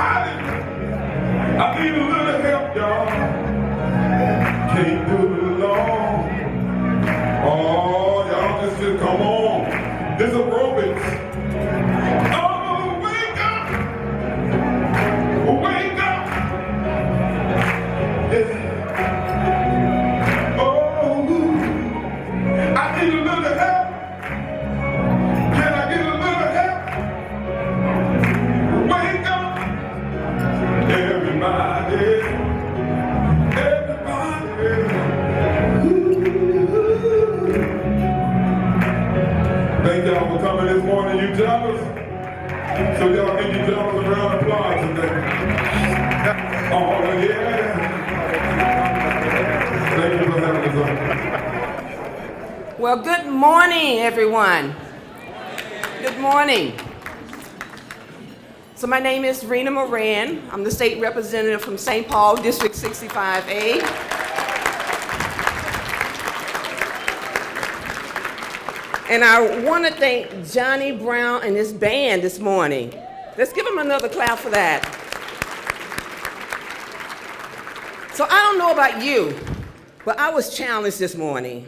I need a little help, y'all. Can't do it alone. Oh, y'all just come on. This is aerobics. Oh, wake up! Wake up! Yeah. Oh, I need a little help. Can I get a little help? Wake up! Everybody. Thank y'all for coming this morning, Ujamaa. So y'all give Ujamaa a round of applause today. Oh yeah. Thank you for having us on. Well, good morning, everyone. Good morning. So my name is Rena Moran. I'm the state representative from St. Paul, District 65A. And I want to thank Johnny Brown and his band this morning. Let's give him another clap for that. So I don't know about you, but I was challenged this morning.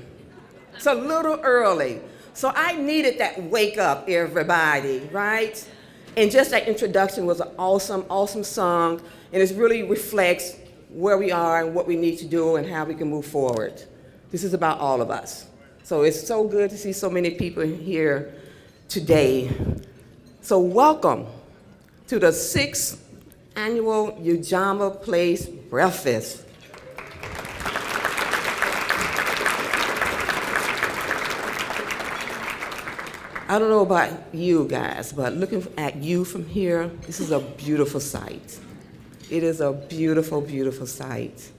It's a little early. So I needed that wake up, everybody, right? And just that introduction was an awesome, awesome song. And it really reflects where we are and what we need to do and how we can move forward. This is about all of us. So it's so good to see so many people here today. So welcome to the 6th annual Ujamaa Place Breakfast. I don't know about you guys, but looking at you from here, this is a beautiful sight. It is a beautiful, beautiful sight.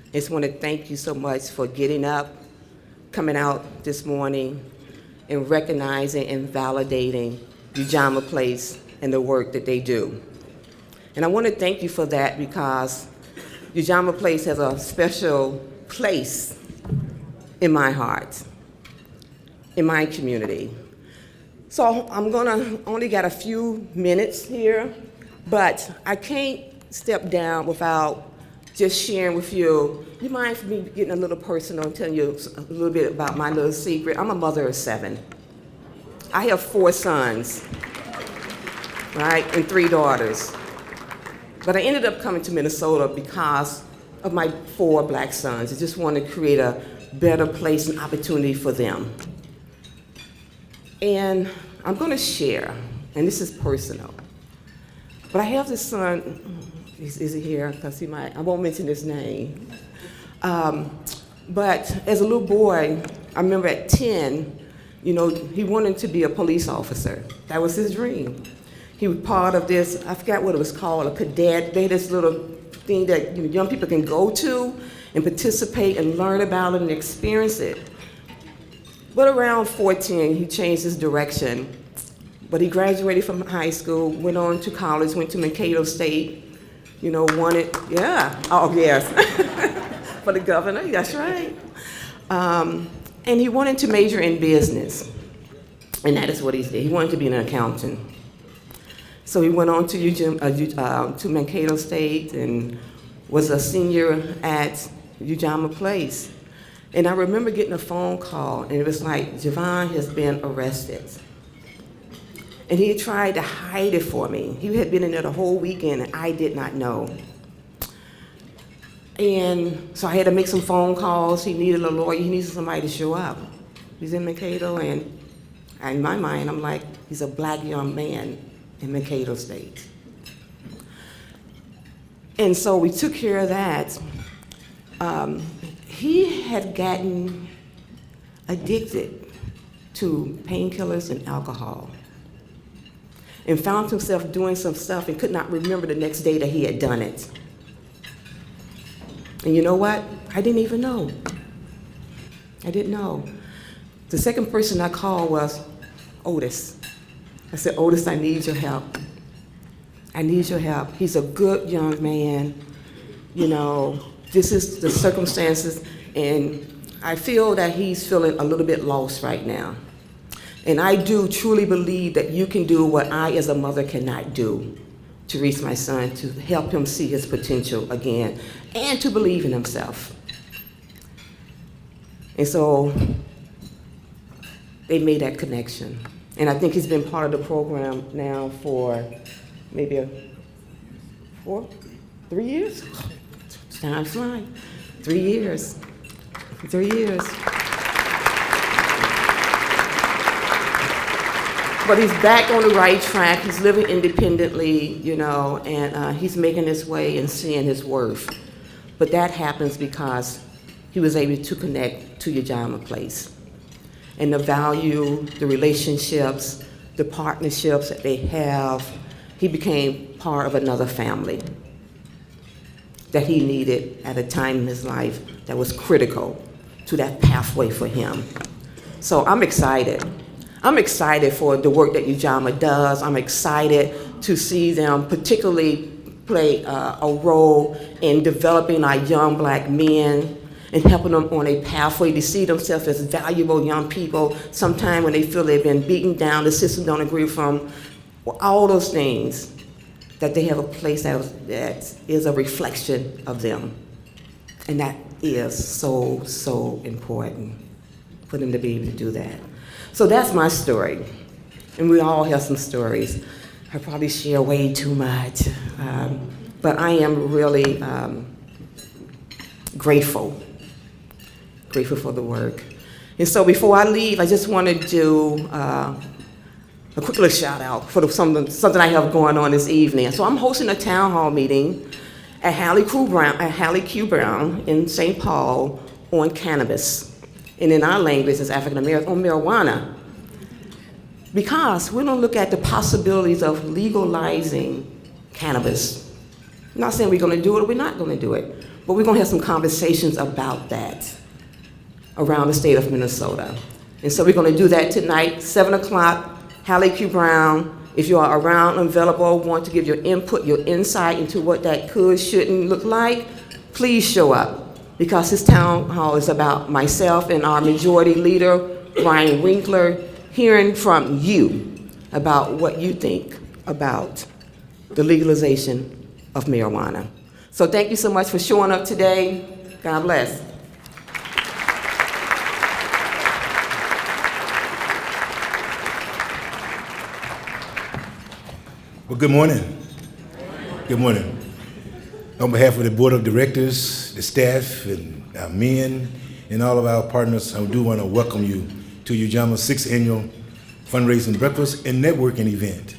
I just want to thank you so much for getting up, coming out this morning, and recognizing and validating Ujamaa Place and the work that they do. And I want to thank you for that because Ujamaa Place has a special place in my heart, in my community. So I'm gonna only got a few minutes here, but I can't step down without just sharing with you. You mind for me getting a little personal and telling you a little bit about my little secret? I'm a mother of 7. I have 4 sons, right, and 3 daughters. But I ended up coming to Minnesota because of my 4 black sons. I just wanted to create a better place and opportunity for them. And I'm going to share, and this is personal. But I have this son, is he here? Because I won't mention his name. But as a little boy, I remember at 10, he wanted to be a police officer. That was his dream. He was part of this, I forgot what it was called, a cadet. They had this little thing that young people can go to and participate and learn about it and experience it. But around 14, he changed his direction. But he graduated from high school, went on to college, went to Mankato State, oh yes, for the governor, that's right. And he wanted to major in business, and that is what he did. He wanted to be an accountant. So he went on to Mankato State and was a senior at Ujamaa Place. And I remember getting a phone call, and it was like, Javon has been arrested. And he had tried to hide it for me. He had been in there the whole weekend, and I did not know. And so I had to make some phone calls. He needed a lawyer. He needed somebody to show up. He's in Mankato, and in my mind, I'm like, he's a black young man in Mankato State. And so we took care of that. He had gotten addicted to painkillers and alcohol and found himself doing some stuff and could not remember the next day that he had done it. And you know what? I didn't even know. I didn't know. The second person I called was Otis. I said, Otis, I need your help. I need your help. He's a good young man. This is the circumstances, and I feel that he's feeling a little bit lost right now. And I do truly believe that you can do what I as a mother cannot do. to reach my son, to help him see his potential again, and to believe in himself. And so they made that connection. And I think he's been part of the program now for maybe 3 years? Time flying. 3 years. 3 years. But he's back on the right track. He's living independently, you know, and he's making his way and seeing his worth. But that happens because he was able to connect to Ujamaa Place. And the value, the relationships, the partnerships that they have, he became part of another family that he needed at a time in his life that was critical to that pathway for him. So I'm excited. I'm excited for the work that Ujamaa does. I'm excited to see them particularly play a role in developing our young black men and helping them on a pathway to see themselves as valuable young people. Sometimes when they feel they've been beaten down, the system don't agree with them, all those things, that they have a place that is a reflection of them. And that is so, so important for them to be able to do that. So that's my story. And we all have some stories. I probably share way too much. But I am really grateful for the work. And so before I leave, I just want to do a quick little shout out for something I have going on this evening. So I'm hosting a town hall meeting at Hallie Q. Brown in St. Paul on cannabis. And in our language, it's African American, on marijuana. Because we don't look at the possibilities of legalizing cannabis. I'm not saying we're going to do it or we're not going to do it, but we're going to have some conversations about that around the state of Minnesota. And so we're going to do that tonight, 7 o'clock, Hallie Q. Brown. If you are around and available, want to give your input, your insight into what that could, shouldn't look like, please show up. Because this town hall is about myself and our majority leader, Brian Winkler, hearing from you about what you think about the legalization of marijuana. So thank you so much for showing up today. God bless. Well, good morning. Good morning. On behalf of the board of directors, the staff, and our men, and all of our partners, I do want to welcome you to Ujama's 6th annual fundraising breakfast and networking event.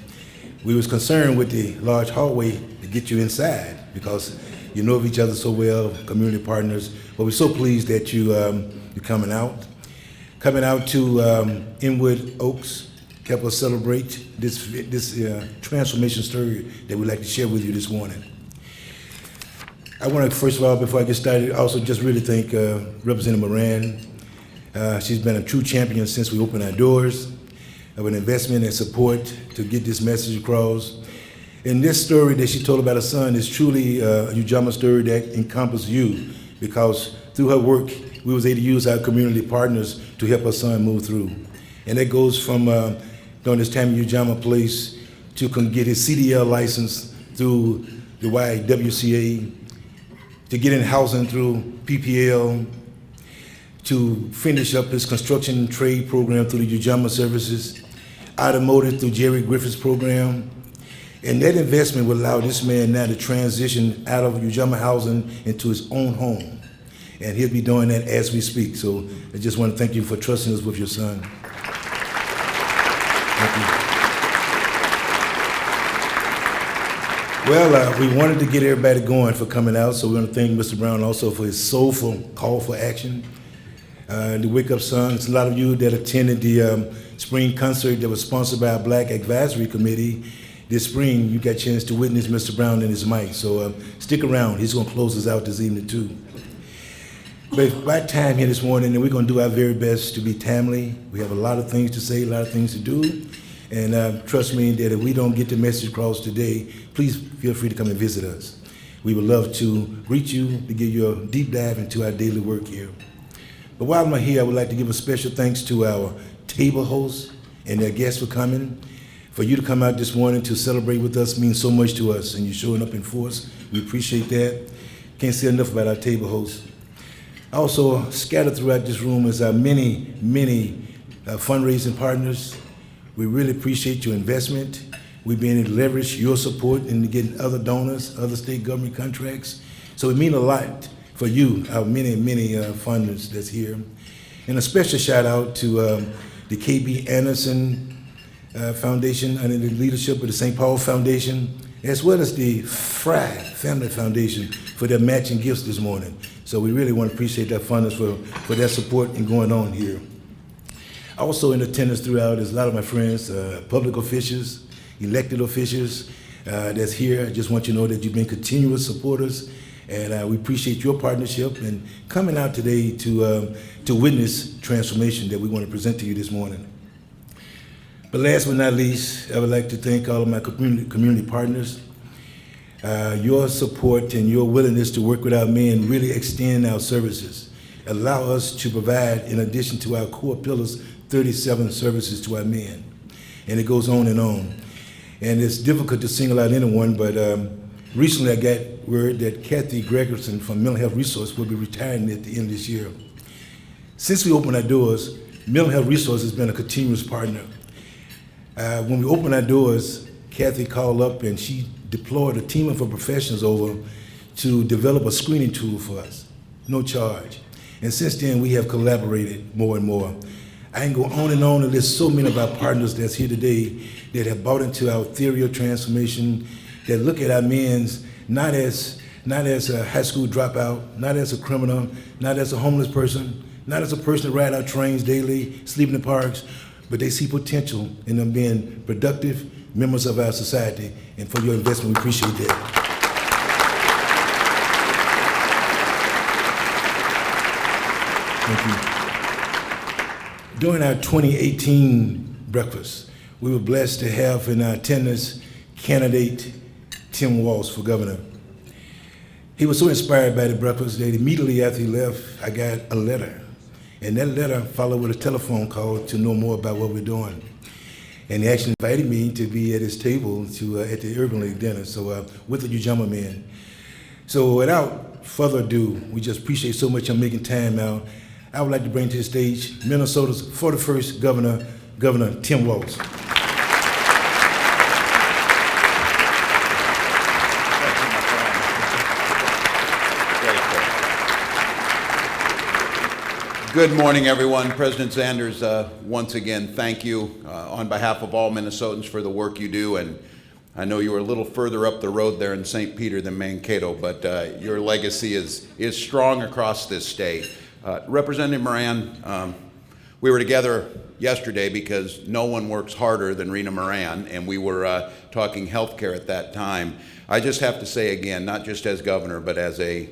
We was concerned with the large hallway to get you inside because you know of each other so well, community partners. But we're so pleased that you're coming out. Coming out to Inwood Oaks, help us celebrate this transformation story that we'd like to share with you this morning. I want to, first of all, before I get started, also just really thank Representative Moran. She's been a true champion since we opened our doors of an investment and support to get this message across. And this story that she told about her son is truly a Ujamaa story that encompasses you, because through her work, we was able to use our community partners to help her son move through. And that goes from during this time in Ujamaa Place to get his CDL license through the YWCA, to get in housing through PPL, to finish up his construction trade program through the Ujamaa Services, automotive through Jerry Griffith's program. And that investment will allow this man now to transition out of Ujamaa housing into his own home. And he'll be doing that as we speak. So I just want to thank you for trusting us with your son. Thank you. Well, we wanted to get everybody going for coming out, so we want to thank Mr. Brown also for his soulful call for action. The Wake Up Songs, a lot of you that attended the spring concert that was sponsored by our Black Advisory Committee this spring, you got a chance to witness Mr. Brown and his mic. So stick around, he's going to close us out this evening too. But it's about time here this morning, and we're going to do our very best to be timely. We have a lot of things to say, a lot of things to do. And trust me that if we don't get the message across today, please feel free to come and visit us. We would love to greet you, to give you a deep dive into our daily work here. But while I'm here, I would like to give a special thanks to our table hosts and their guests for coming. For you to come out this morning to celebrate with us means so much to us, and you're showing up in force. We appreciate that. Can't say enough about our table hosts. Also, scattered throughout this room is our many fundraising partners. We really appreciate your investment. We've been able to leverage your support in getting other donors, other state government contracts. So it means a lot for you, our many funders that's here. And a special shout out to the KB Anderson Foundation under the leadership of the St. Paul Foundation, as well as the Fry Family Foundation for their matching gifts this morning. So we really want to appreciate that funders for their support in going on here. Also in attendance throughout is a lot of my friends, public officials, elected officials that's here. I just want you to know that you've been continuous supporters, and we appreciate your partnership and coming out today to witness transformation that we want to present to you this morning. But last but not least, I would like to thank all of my community partners. Your support and your willingness to work with our men really extend our services, allow us to provide, in addition to our core pillars, 37 services to our men. And it goes on. And it's difficult to single out anyone, but recently I got word that Kathy Gregerson from Mental Health Resource will be retiring at the end of this year. Since we opened our doors, Mental Health Resource has been a continuous partner. When we opened our doors, Kathy called up and she deployed a team of her professionals over to develop a screening tool for us, no charge. And since then, we have collaborated more and more. I can go on, and there's so many of our partners that's here today that have bought into our theory of transformation, that look at our men not as a high school dropout, not as a criminal, not as a homeless person, not as a person that ride our trains daily, sleep in the parks, but they see potential in them being productive members of our society. And for your investment, we appreciate that. Thank you. During our 2018 breakfast, we were blessed to have in our attendance candidate Tim Walz for governor. He was so inspired by the breakfast that immediately after he left, I got a letter. And that letter followed with a telephone call to know more about what we're doing. And he actually invited me to be at his table at the Urban League dinner, so with the Ujamaa men. So without further ado, we just appreciate so much him making time out. I would like to bring to the stage Minnesota's 41st governor, Governor Tim Walz. Good morning, everyone. President Sanders, once again, thank you on behalf of all Minnesotans for the work you do. And I know you were a little further up the road there in St. Peter than Mankato, but your legacy is strong across this state. Representative Moran, we were together yesterday because no one works harder than Rena Moran, and we were talking healthcare at that time. I just have to say again, not just as governor, but as a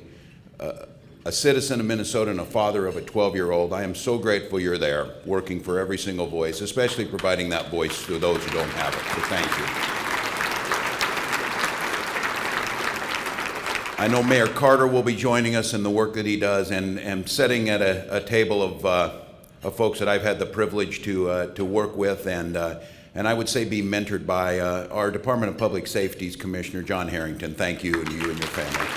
citizen of Minnesota and a father of a 12-year-old, I am so grateful you're there, working for every single voice, especially providing that voice to those who don't have it. So thank you. I know Mayor Carter will be joining us in the work that he does, and sitting at a table of folks that I've had the privilege to work with and I would say be mentored by our Department of Public Safety's Commissioner John Harrington. Thank you, and you and your family.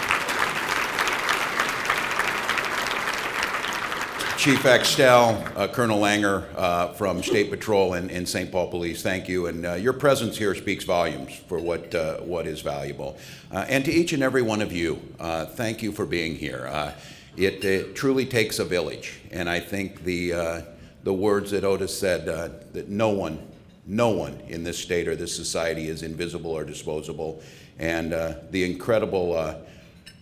Chief Axtell, Colonel Langer from State Patrol and St. Paul Police, thank you. And your presence here speaks volumes for what is valuable. And to each and every one of you, thank you for being here. It truly takes a village. And I think the words that Otis said, that no one in this state or this society is invisible or disposable. And the incredible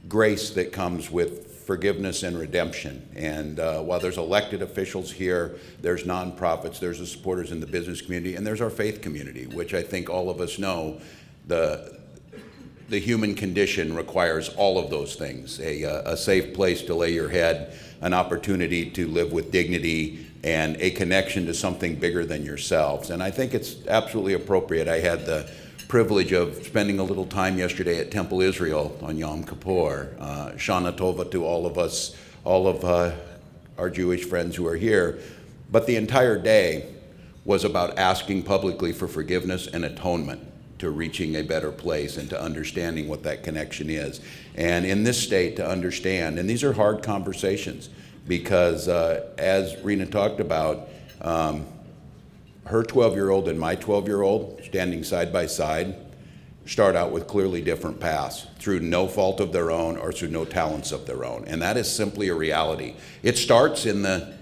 grace that comes with forgiveness and redemption. And while there's elected officials here, there's nonprofits, there's the supporters in the business community, and there's our faith community, which I think all of us know the human condition requires all of those things. A safe place to lay your head, an opportunity to live with dignity, and a connection to something bigger than yourselves. And I think it's absolutely appropriate. I had the privilege of spending a little time yesterday at Temple Israel on Yom Kippur. Shana Tova to all of us, all of our Jewish friends who are here. But the entire day was about asking publicly for forgiveness and atonement, to reaching a better place and to understanding what that connection is. And in this state, to understand, and these are hard conversations, because as Rena talked about, her 12-year-old and my 12-year-old standing side by side start out with clearly different paths through no fault of their own or through no talents of their own. And that is simply a reality. It starts in the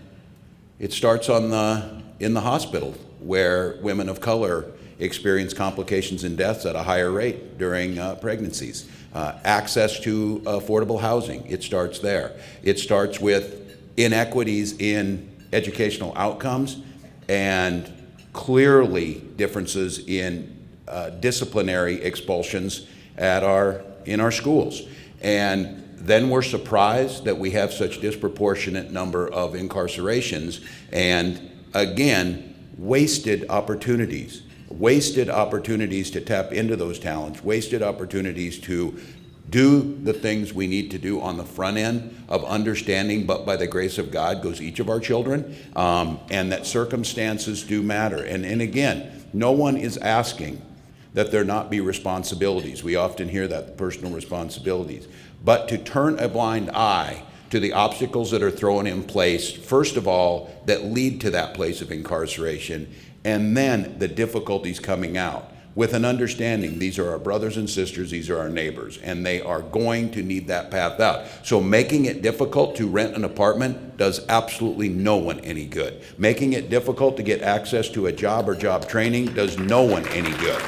hospital, where women of color experience complications and deaths at a higher rate during pregnancies. Access to affordable housing, it starts there. It starts with inequities in educational outcomes and clearly differences in disciplinary expulsions in our schools. And then we're surprised that we have such disproportionate number of incarcerations, and again, wasted opportunities to tap into those talents, wasted opportunities to do the things we need to do on the front end of understanding, but by the grace of God goes each of our children, and that circumstances do matter. And again, no one is asking that there not be responsibilities. We often hear that, personal responsibilities. But to turn a blind eye to the obstacles that are thrown in place, first of all, that lead to that place of incarceration, and then the difficulties coming out, with an understanding these are our brothers and sisters, these are our neighbors, and they are going to need that path out. So making it difficult to rent an apartment does absolutely no one any good. Making it difficult to get access to a job or job training does no one any good.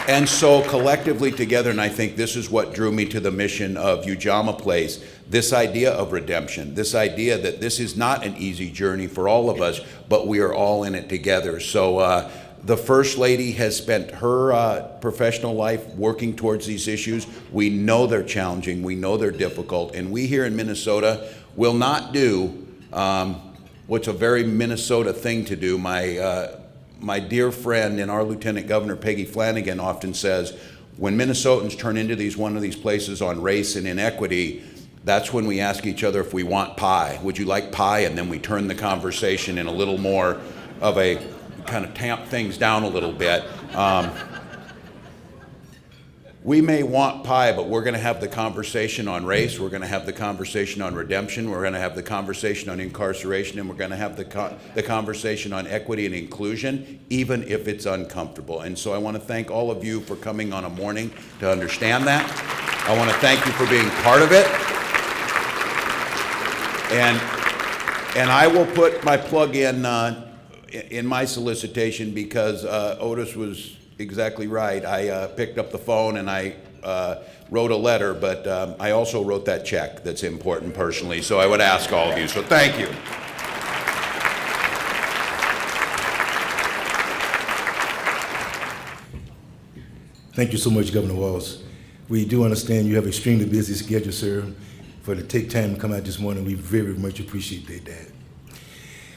And so collectively together, and I think this is what drew me to the mission of Ujamaa Place, this idea of redemption, this idea that this is not an easy journey for all of us, but we are all in it together. So the First Lady has spent her professional life working towards these issues. We know they're challenging, we know they're difficult, and we here in Minnesota will not do what's a very Minnesota thing to do. My dear friend and our Lieutenant Governor, Peggy Flanagan, often says, when Minnesotans turn into one of these places on race and inequity, that's when we ask each other if we want pie. Would you like pie? And then we turn the conversation in a little more of a kind of tamp things down a little bit. We may want pie, but we're going to have the conversation on race, we're going to have the conversation on redemption, we're going to have the conversation on incarceration, and we're going to have the conversation on equity and inclusion, even if it's uncomfortable. And so I want to thank all of you for coming on a morning to understand that. I want to thank you for being part of it. And I will put my plug in my solicitation, because Otis was exactly right. I picked up the phone and I wrote a letter, but I also wrote that check that's important personally, so I would ask all of you. So thank you. Thank you so much, Governor Walz. We do understand you have extremely busy schedule, sir. For to take time to come out this morning, we very much appreciate that.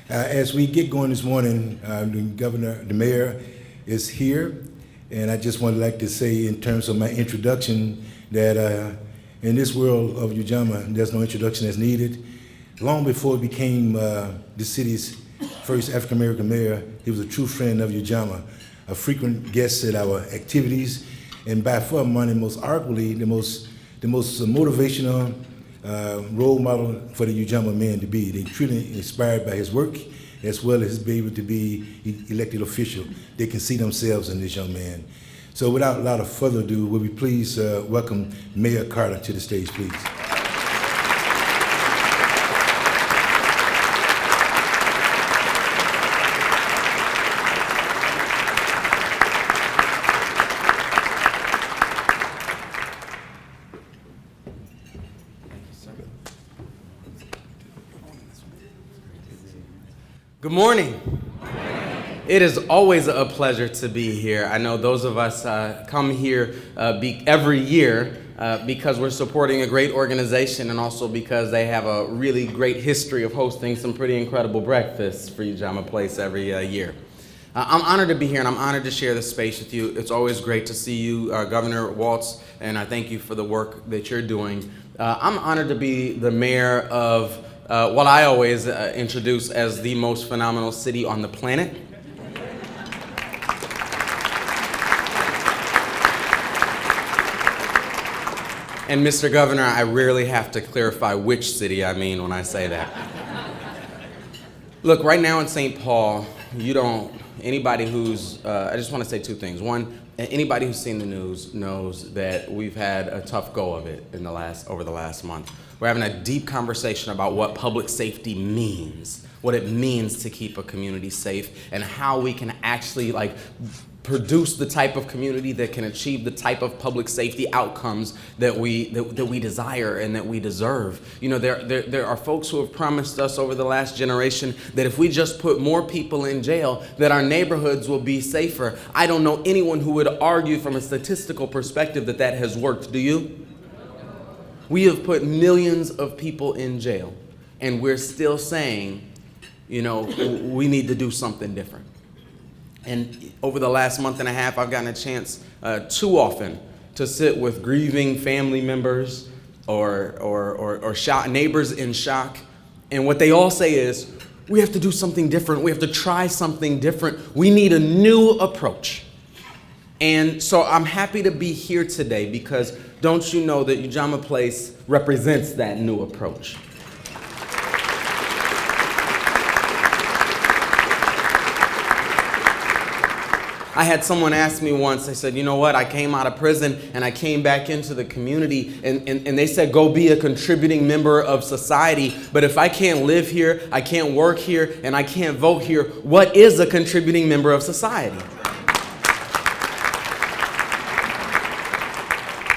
As we get going this morning, the mayor is here, and I just would like to say, in terms of my introduction, that in this world of Ujamaa, there's no introduction that's needed. Long before he became the city's first African-American mayor, he was a true friend of Ujamaa, a frequent guest at our activities, and by far one of the most arguably the most motivational role model for the Ujamaa men to be. They truly inspired by his work, as well as be able to be elected official. They can see themselves in this young man. So without a lot of further ado, will we please welcome Mayor Carter to the stage, please. Good morning. It is always a pleasure to be here. I know those of us come here every year because we're supporting a great organization, and also because they have a really great history of hosting some pretty incredible breakfasts for Ujamaa Place every year. I'm honored to be here, and I'm honored to share this space with you. It's always great to see you, Governor Walz, and I thank you for the work that you're doing I'm honored to be the mayor of what I always introduce as the most phenomenal city on the planet. And Mr. Governor, I rarely have to clarify which city I mean when I say that. Look, right now in St. Paul, anybody who's, I just want to say two things. One, anybody who's seen the news knows that we've had a tough go of it over the last month. We're having a deep conversation about what public safety means, what it means to keep a community safe, and how we can actually produce the type of community that can achieve the type of public safety outcomes that we desire and that we deserve. You know, there are folks who have promised us over the last generation that if we just put more people in jail, that our neighborhoods will be safer. I don't know anyone who would argue from a statistical perspective that that has worked. Do you? We have put millions of people in jail, and we're still saying, you know, we need to do something different. And over the last month and a half, I've gotten a chance too often to sit with grieving family members or neighbors in shock. And what they all say is, we have to do something different. We have to try something different. We need a new approach. And so I'm happy to be here today because don't you know that Ujamaa Place represents that new approach. I had someone ask me once, they said, you know what, I came out of prison and I came back into the community and they said, go be a contributing member of society. But if I can't live here, I can't work here, and I can't vote here, what is a contributing member of society?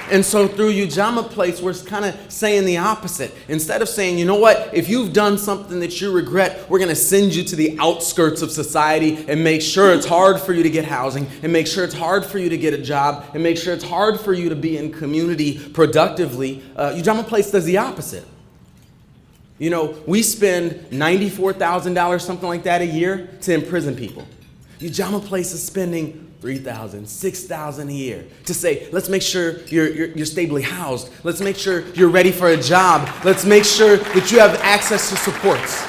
And so through Ujamaa Place, we're kind of saying the opposite. Instead of saying, you know what, if you've done something that you regret, we're going to send you to the outskirts of society and make sure it's hard for you to get housing, and make sure it's hard for you to get a job, and make sure it's hard for you to be in community productively. Ujamaa Place does the opposite. You know, we spend $94,000, something like that, a year to imprison people. Ujamaa Place is spending $3,000, $6,000 a year to say, let's make sure you're stably housed. Let's make sure you're ready for a job. Let's make sure that you have access to supports.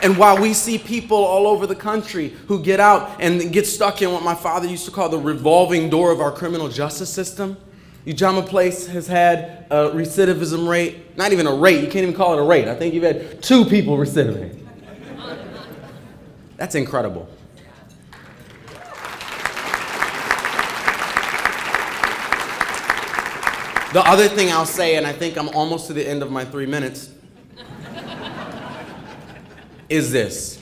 And while we see people all over the country who get out and get stuck in what my father used to call the revolving door of our criminal justice system, Ujamaa Place has had a recidivism rate, not even a rate, you can't even call it a rate. I think you've had 2 people recidivate. That's incredible. The other thing I'll say, and I think I'm almost to the end of my 3 minutes, is this.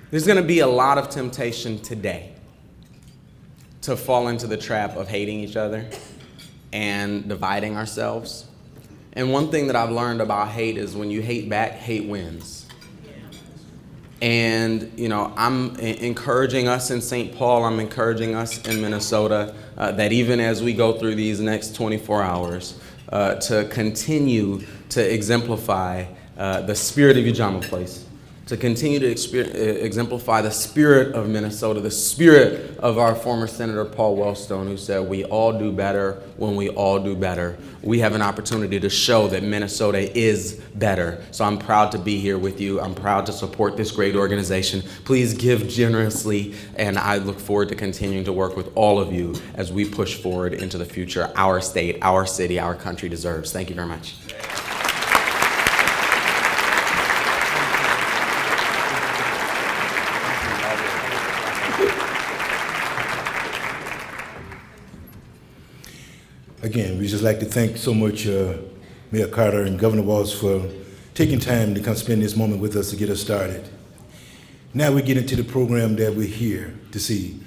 There's going to be a lot of temptation today to fall into the trap of hating each other and dividing ourselves. And one thing that I've learned about hate is when you hate back, hate wins. And, you know, I'm encouraging us in St. Paul, I'm encouraging us in Minnesota, that even as we go through these next 24 hours, to continue to exemplify the spirit of Ujamaa Place, to continue to exemplify the spirit of Minnesota, the spirit of our former Senator Paul Wellstone, who said, we all do better when we all do better. We have an opportunity to show that Minnesota is better. So I'm proud to be here with you. I'm proud to support this great organization. Please give generously, and I look forward to continuing to work with all of you as we push forward into the future our state, our city, our country deserves. Thank you very much. Again, we just like to thank so much Mayor Carter and Governor Walz for taking time to come spend this moment with us to get us started. Now we get into the program that we're here to see.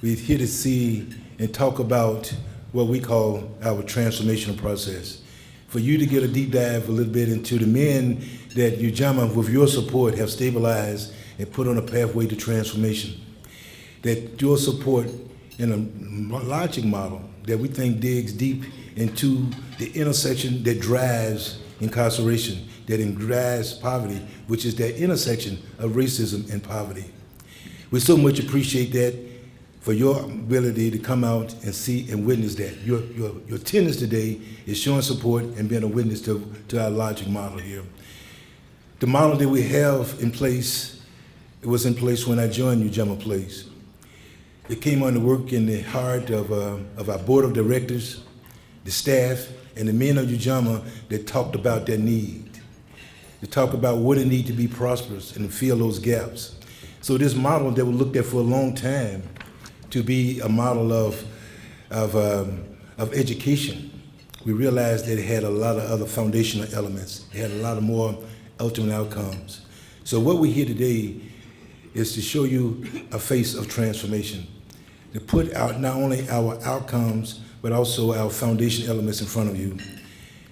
We're here to see and talk about what we call our transformational process. For you to get a deep dive a little bit into the men that Ujamaa, with your support, have stabilized and put on a pathway to transformation. That your support in a logic model that we think digs deep into the intersection that drives incarceration, that drives poverty, which is that intersection of racism and poverty. We so much appreciate that. for your ability to come out and see and witness that. Your attendance today is showing support and being a witness to our logic model here. The model that we have in place, it was in place when I joined Ujamaa Place. It came on to work in the heart of our board of directors, the staff, and the men of Ujamaa that talked about their need. They talked about what it needs to be prosperous and to fill those gaps. So this model that we looked at for a long time to be a model of education, we realized that it had a lot of other foundational elements. It had a lot of more ultimate outcomes. So what we're here today is to show you a face of transformation, to put out not only our outcomes, but also our foundation elements in front of you.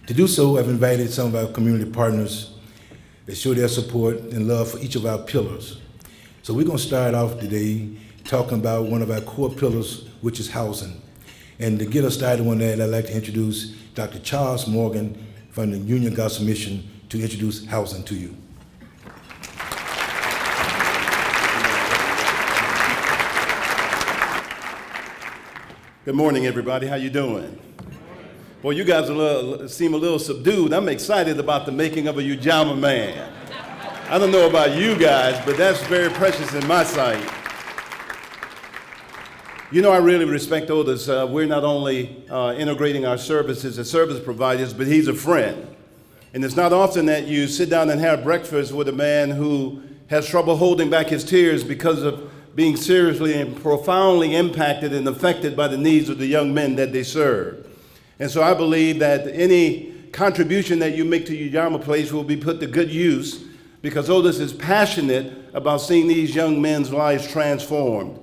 To do so, I've invited some of our community partners that show their support and love for each of our pillars. So we're gonna start off today talking about one of our core pillars, which is housing. And to get us started on that, I'd like to introduce Dr. Charles Morgan from the Union Gospel Mission to introduce housing to you. Good morning, everybody. How you doing? Well, you guys seem a little subdued. I'm excited about the making of a Ujamaa man. I don't know about you guys, but that's very precious in my sight. You know, I really respect Otis. We're not only integrating our services as service providers, but he's a friend. And it's not often that you sit down and have breakfast with a man who has trouble holding back his tears because of being seriously and profoundly impacted and affected by the needs of the young men that they serve. And so I believe that any contribution that you make to Ujamaa Place will be put to good use, because Otis is passionate about seeing these young men's lives transformed.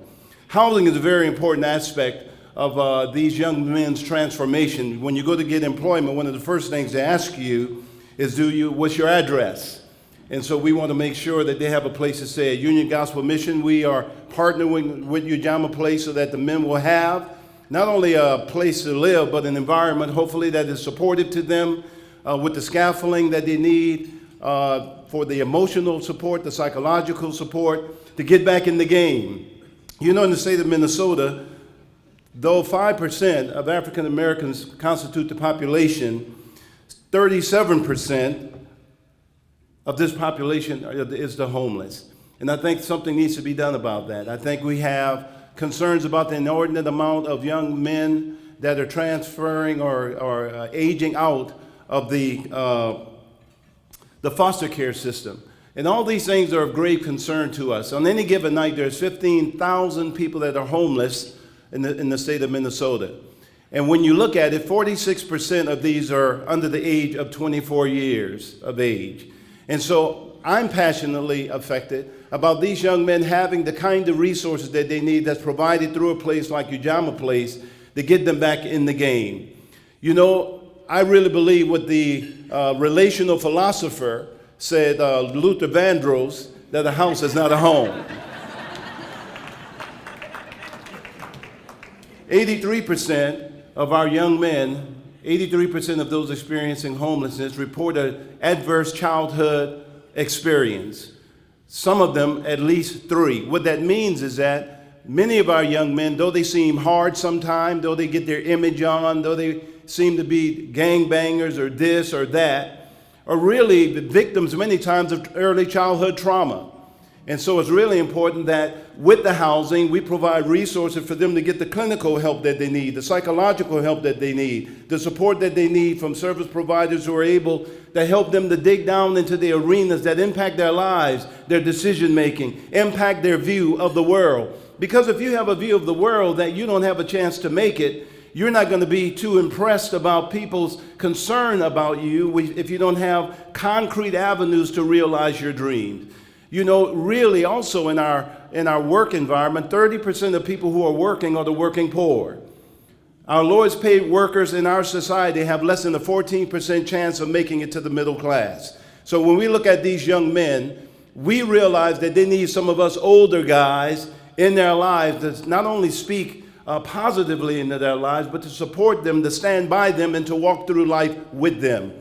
Housing is a very important aspect of these young men's transformation. When you go to get employment, one of the first things they ask you is, what's your address? And so we want to make sure that they have a place to stay. At Union Gospel Mission, we are partnering with Ujamaa Place so that the men will have not only a place to live, but an environment, hopefully, that is supportive to them with the scaffolding that they need for the emotional support, the psychological support, to get back in the game. You know, in the state of Minnesota, though 5% of African Americans constitute the population, 37% of this population is the homeless. And I think something needs to be done about that. I think we have concerns about the inordinate amount of young men that are transferring or aging out of the foster care system. And all these things are of great concern to us. On any given night, there's 15,000 people that are homeless in the state of Minnesota. And when you look at it, 46% of these are under the age of 24 years of age. And so I'm passionately affected about these young men having the kind of resources that they need that's provided through a place like Ujamaa Place to get them back in the game. You know, I really believe what the relational philosopher said, Luther Vandross, that a house is not a home. 83% of our young men, 83% of those experiencing homelessness report an adverse childhood experience. Some of them at least 3. What that means is that many of our young men, though they seem hard sometimes, though they get their image on, though they seem to be gangbangers or this or that, are really the victims many times of early childhood trauma. And so it's really important that with the housing, we provide resources for them to get the clinical help that they need, the psychological help that they need, the support that they need from service providers who are able to help them to dig down into the arenas that impact their lives, their decision making, impact their view of the world. Because if you have a view of the world that you don't have a chance to make it, you're not going to be too impressed about people's concern about you if you don't have concrete avenues to realize your dreams. You know, really also in our work environment, 30% of people who are working are the working poor. Our lowest paid workers in our society have less than a 14% chance of making it to the middle class. So when we look at these young men, we realize that they need some of us older guys in their lives to not only speak positively into their lives, but to support them, to stand by them, and to walk through life with them.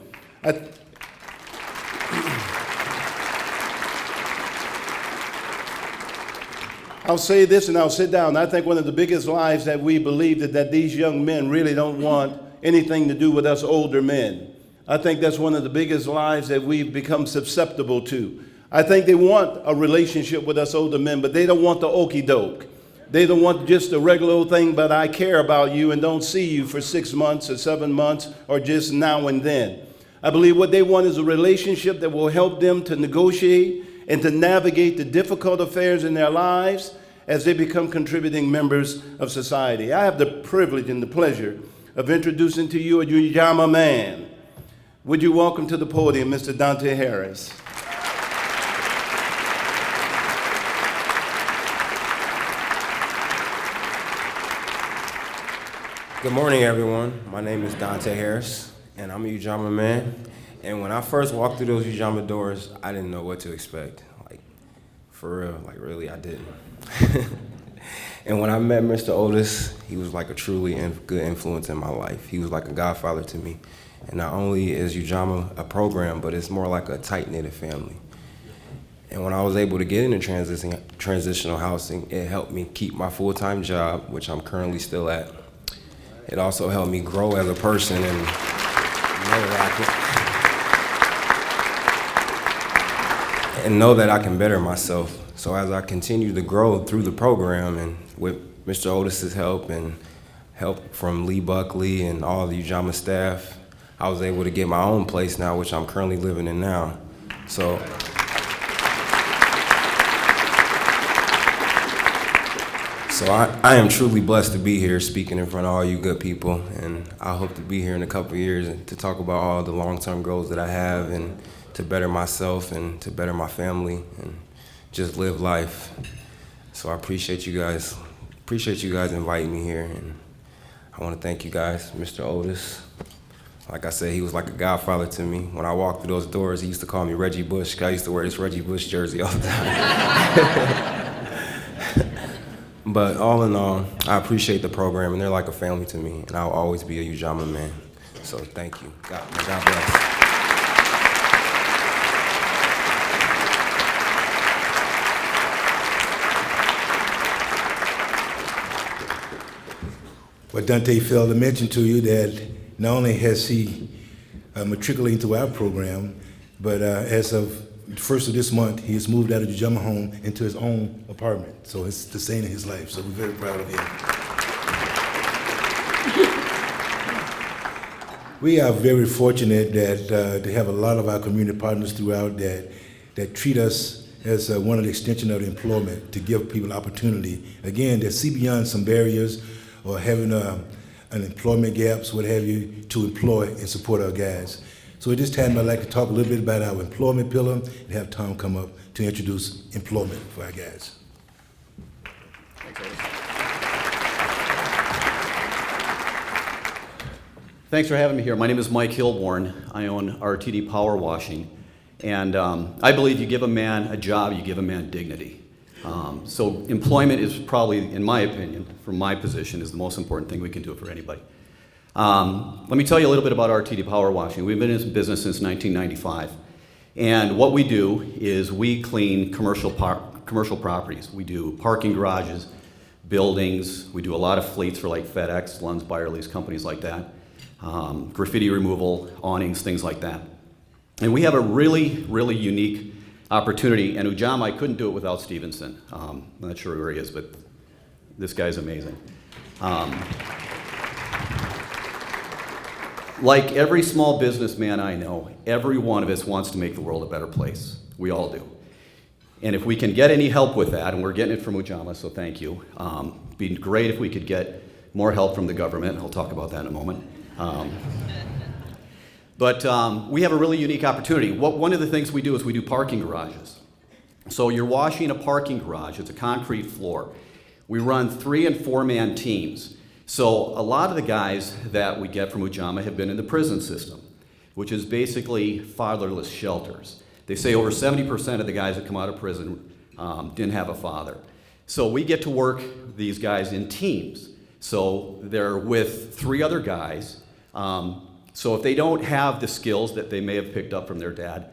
I'll say this and I'll sit down. I think one of the biggest lies that we believe that these young men really don't want anything to do with us older men. I think that's one of the biggest lies that we've become susceptible to. I think they want a relationship with us older men, but they don't want the okie doke. They don't want just a regular old thing, but I care about you and don't see you for 6 months or 7 months or just now and then. I believe what they want is a relationship that will help them to negotiate and to navigate the difficult affairs in their lives as they become contributing members of society. I have the privilege and the pleasure of introducing to you a Ujamaa man. Would you welcome to the podium Mr. Dante Harris? Good morning, everyone. My name is Dante Harris, and I'm a Ujamaa man. And when I first walked through those Ujamaa doors, I didn't know what to expect. Like, for real, like really, I didn't. And when I met Mr. Otis, he was like a truly good influence in my life. He was like a godfather to me. And not only is Ujamaa a program, but it's more like a tight-knitted family. And when I was able to get into transitional housing, it helped me keep my full-time job, which I'm currently still at. It also helped me grow as a person and know that I can better myself. So as I continue to grow through the program and with Mr. Otis's help and help from Lee Buckley and all the Ujamaa staff, I was able to get my own place now, which I'm currently living in now. So I am truly blessed to be here speaking in front of all you good people, and I hope to be here in a couple of years to talk about all the long-term goals that I have and to better myself and to better my family and just live life. So I appreciate you guys inviting me here, and I want to thank you guys, Mr. Otis. Like I said, he was like a godfather to me. When I walked through those doors, he used to call me Reggie Bush. I used to wear this Reggie Bush jersey all the time. But all in all, I appreciate the program, and they're like a family to me, and I'll always be a Ujamaa man. So thank you. God bless. What Dante failed to mention to you that not only has he matriculated into our program, but as of the first of this month, he has moved out of the Ujamaa home into his own apartment. So it's the same in his life. So we're very proud of him. We are very fortunate that to have a lot of our community partners throughout that treat us as one of the extension of the employment to give people opportunity. Again, that see beyond some barriers or having unemployment gaps, what have you, to employ and support our guys. So at this time, I'd like to talk a little bit about our employment pillar and have Tom come up to introduce employment for our guys. Thanks for having me here. My name is Mike Hilborn. I own RTD Power Washing. And I believe you give a man a job, you give a man dignity. So employment is probably, in my opinion, from my position, is the most important thing we can do for anybody. Let me tell you a little bit about RTD Power Washing. We've been in business since 1995. And what we do is we clean commercial properties. We do parking garages, buildings. We do a lot of fleets for like FedEx, Lunds, Byerly's, companies like that. Graffiti removal, awnings, things like that. And we have a really, really unique opportunity. And Ujamaa, I couldn't do it without Stevenson. I'm not sure where he is, but this guy's amazing. Like every small businessman I know, every one of us wants to make the world a better place. We all do. And if we can get any help with that, and we're getting it from Ujamaa, so thank you. It'd be great if we could get more help from the government. I'll talk about that in a moment. But we have a really unique opportunity. One of the things we do is we do parking garages. So you're washing a parking garage. It's a concrete floor. We run 3- and 4-man teams. So a lot of the guys that we get from Ujamaa have been in the prison system, which is basically fatherless shelters. They say over 70% of the guys that come out of prison didn't have a father. So we get to work these guys in teams. So they're with 3 other guys. So if they don't have the skills that they may have picked up from their dad,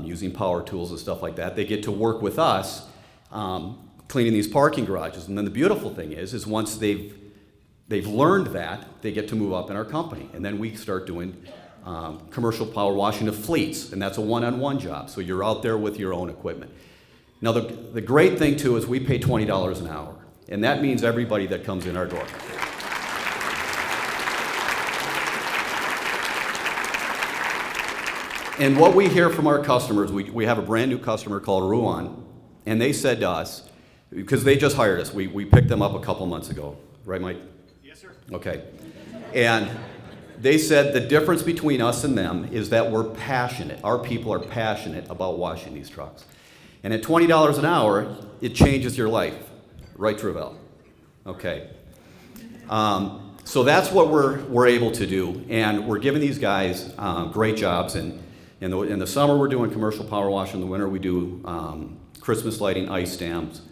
using power tools and stuff like that, they get to work with us cleaning these parking garages. And then the beautiful thing is once they've learned that, they get to move up in our company. And then we start doing commercial power washing of fleets, and that's a one-on-one job. So you're out there with your own equipment. Now the great thing too is we pay $20 an hour, and that means everybody that comes in our door. And what we hear from our customers, we have a brand new customer called Ruan, and they said to us, because they just hired us, we picked them up a couple months ago, right, Mike? Yes, sir. Okay. And they said the difference between us and them is that we're passionate. Our people are passionate about washing these trucks. And at $20 an hour, it changes your life. Right, Travell? Okay. So that's what we're able to do. And we're giving these guys great jobs. And in the summer, we're doing commercial power wash. In the winter, we do Christmas lighting, ice dams,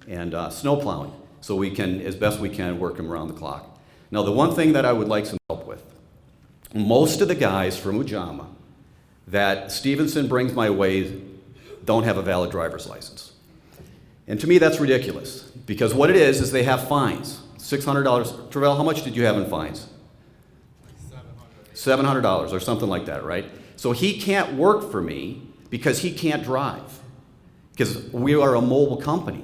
and snow plowing. So we can, as best we can, work them around the clock. Now, the one thing that I would like some help with, most of the guys from Ujamaa that Stevenson brings my way don't have a valid driver's license. And to me, that's ridiculous, because what it is they have fines. $600. Travell, how much did you have in fines? $700 or something like that, right? So he can't work for me because he can't drive, because we are a mobile company.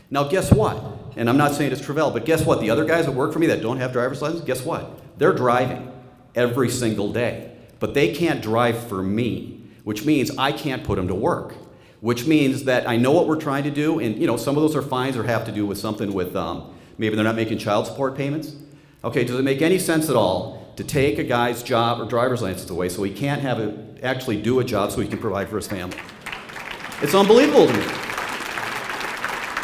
Now, guess what? And I'm not saying it's Travell, but guess what? The other guys that work for me that don't have driver's license, guess what? They're driving every single day, but they can't drive for me, which means I can't put them to work, which means that I know what we're trying to do, and some of those are fines or have to do with something with maybe they're not making child support payments. Okay, does it make any sense at all to take a guy's job or driver's license away so he can't actually do a job so he can provide for his family? It's unbelievable to me.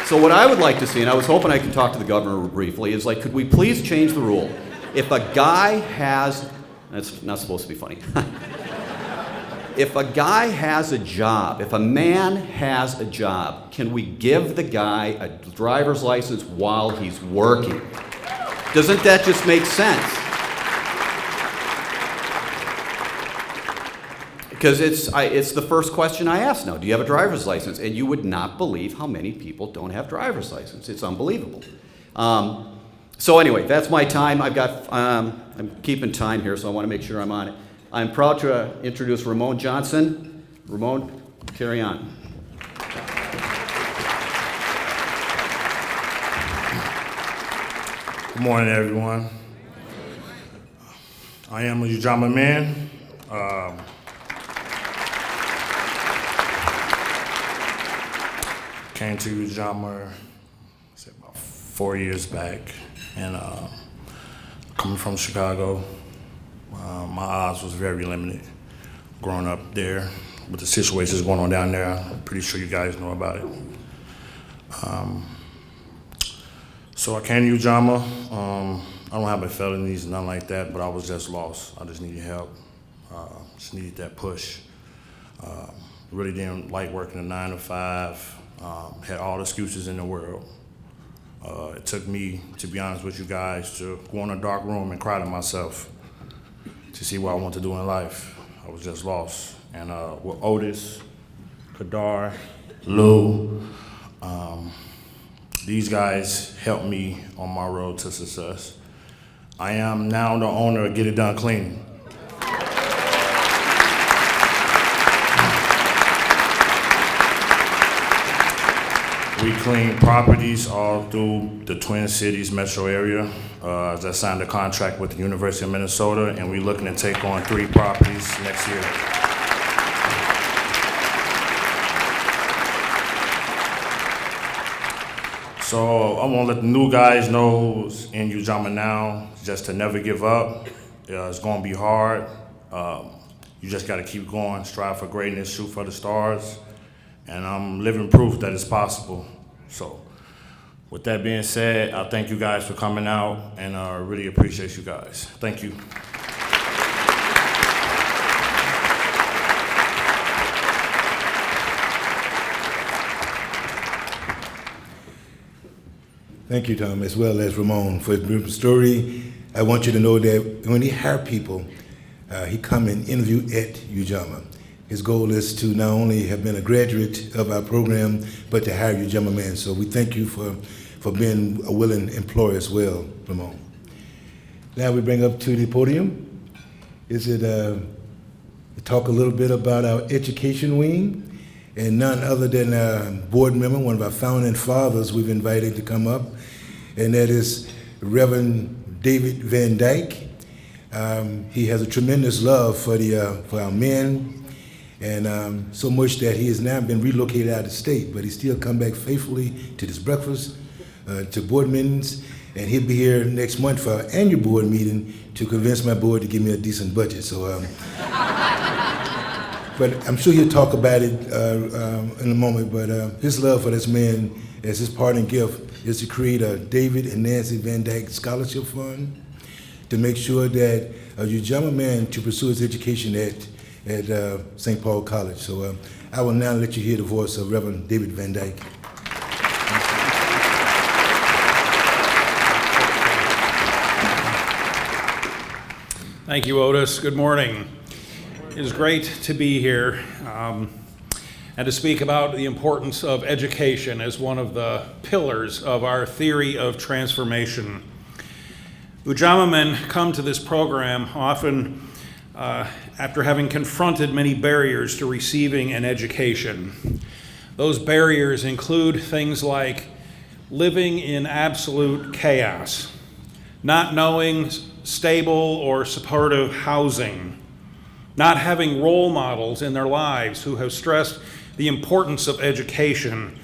So what I would like to see, and I was hoping I could talk to the governor briefly, is could we please change the rule? If a guy has, that's not supposed to be funny. If a guy has a job, if a man has a job, can we give the guy a driver's license while he's working? Doesn't that just make sense? Because it's the first question I ask now. Do you have a driver's license? And you would not believe how many people don't have driver's license. It's unbelievable. So anyway, that's my time. I'm keeping time here, so I want to make sure I'm on it. I'm proud to introduce Ramon Johnson. Ramon, carry on. Good morning, everyone. I am a Ujamaa man. Came to Ujamaa about 4 years back, and coming from Chicago, my odds was very limited growing up there with the situations going on down there. I'm pretty sure you guys know about it. So I came to Ujamaa. I don't have any felonies, nothing like that, but I was just lost. I just needed help. Just needed that push. Really didn't like working a 9 to 5. Had all the excuses in the world. It took me, to be honest with you guys, to go in a dark room and cry to myself to see what I want to do in life. I was just lost. And with Otis, Kadar, Lou, these guys helped me on my road to success. I am now the owner of Get It Done Cleaning. We clean properties all through the Twin Cities metro area. As I signed a contract with the University of Minnesota, and we're looking to take on 3 properties next year. So I want to let the new guys know in Ujamaa now, just to never give up. It's going to be hard. You just got to keep going, strive for greatness, shoot for the stars. And I'm living proof that it's possible. So with that being said, I thank you guys for coming out, and I really appreciate you guys. Thank you. Thank you, Tom, as well as Ramon, for his beautiful story. I want you to know that when he hired people, he come and interview at Ujamaa. His goal is to not only have been a graduate of our program, but to hire Ujamaa man. So we thank you for being a willing employer as well, Ramon. Now we bring up to the podium. Is it talk a little bit about our education wing, and none other than a board member, one of our founding fathers we've invited to come up, and that is Reverend David Van Dyke. He has a tremendous love for our men, and so much that he has now been relocated out of state, but he still come back faithfully to this breakfast, to board meetings, and he'll be here next month for our annual board meeting to convince my board to give me a decent budget. So, but I'm sure he'll talk about it in a moment, but his love for this man as his parting gift is to create a David and Nancy Van Dyke Scholarship Fund to make sure that a Ujamaa man to pursue his education at St. Paul College. So I will now let you hear the voice of Reverend David Van Dyke. Thank you, Otis. Good morning. It is great to be here and to speak about the importance of education as one of the pillars of our theory of transformation. Ujamaa men come to this program often after having confronted many barriers to receiving an education. Those barriers include things like living in absolute chaos, not knowing stable or supportive housing, not having role models in their lives who have stressed the importance of education,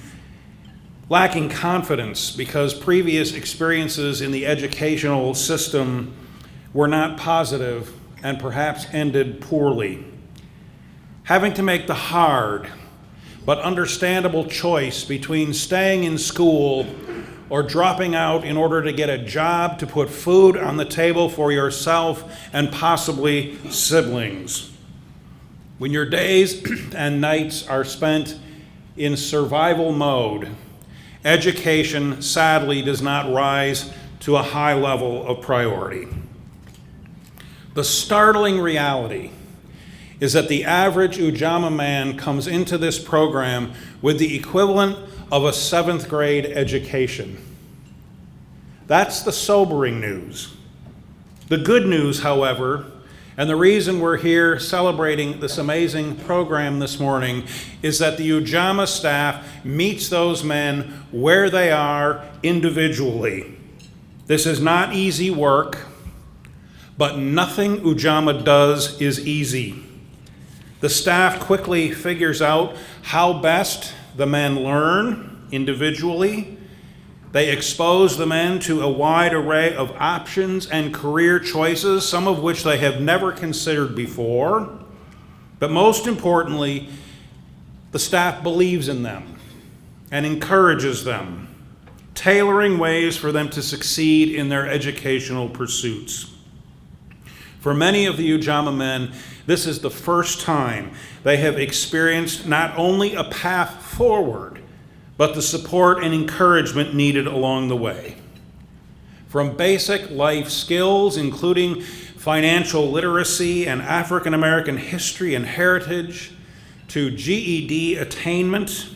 lacking confidence because previous experiences in the educational system were not positive and perhaps ended poorly, having to make the hard but understandable choice between staying in school or dropping out in order to get a job to put food on the table for yourself and possibly siblings. When your days and nights are spent in survival mode, education sadly does not rise to a high level of priority. The startling reality is that the average Ujamaa man comes into this program with the equivalent of a 7th grade education. That's the sobering news. The good news, however, and the reason we're here celebrating this amazing program this morning, is that the Ujamaa staff meets those men where they are individually. This is not easy work, but nothing Ujamaa does is easy. The staff quickly figures out how best the men learn individually. They expose the men to a wide array of options and career choices, some of which they have never considered before. But most importantly, the staff believes in them and encourages them, tailoring ways for them to succeed in their educational pursuits. For many of the Ujamaa men, this is the first time they have experienced not only a path forward, but the support and encouragement needed along the way. From basic life skills, including financial literacy and African American history and heritage, to GED attainment,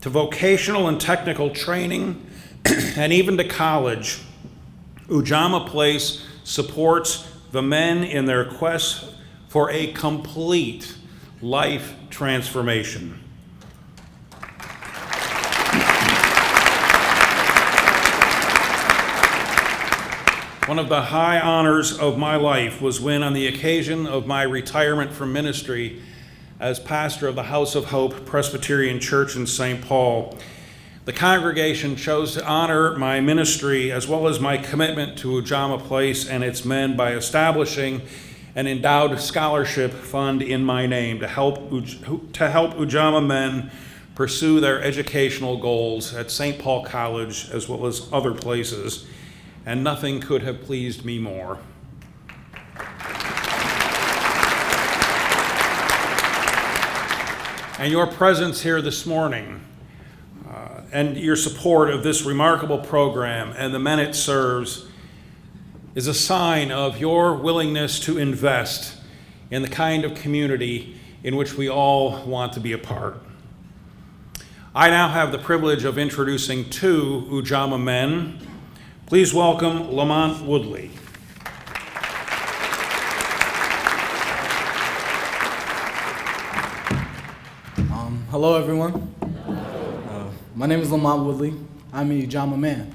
to vocational and technical training, and even to college, Ujamaa Place supports the men in their quest for a complete life transformation. One of the high honors of my life was when, on the occasion of my retirement from ministry as pastor of the House of Hope Presbyterian Church in St. Paul, the congregation chose to honor my ministry as well as my commitment to Ujamaa Place and its men by establishing an endowed scholarship fund in my name to help Ujamaa men pursue their educational goals at St. Paul College as well as other places, and nothing could have pleased me more. And your presence here this morning and your support of this remarkable program and the men it serves is a sign of your willingness to invest in the kind of community in which we all want to be a part. I now have the privilege of introducing two Ujamaa men. Please welcome Lamont Woodley. Hello, everyone. My name is Lamont Woodley. I'm a Ujamaa man.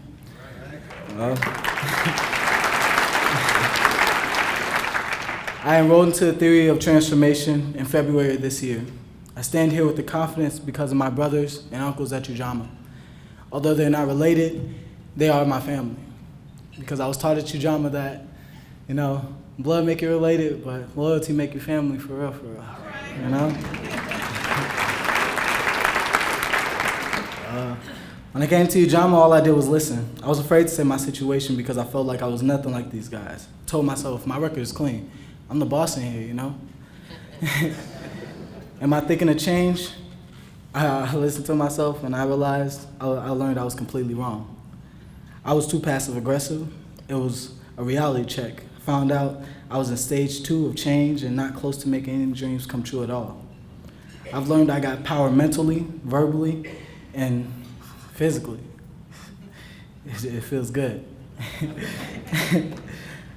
I enrolled into the Theory of Transformation in February of this year. I stand here with the confidence because of my brothers and uncles at Ujamaa. Although they're not related, they are my family. Because I was taught at Ujamaa that, blood make you related, but loyalty make you family for real, you know? When I came to Ujamaa, all I did was listen. I was afraid to say my situation because I felt like I was nothing like these guys. I told myself, my record is clean. I'm the boss in here, Am I thinking of change? I listened to myself and I realized, I learned I was completely wrong. I was too passive aggressive. It was a reality check. I found out I was in stage 2 of change and not close to making any dreams come true at all. I've learned I got power mentally, verbally, and physically. It feels good.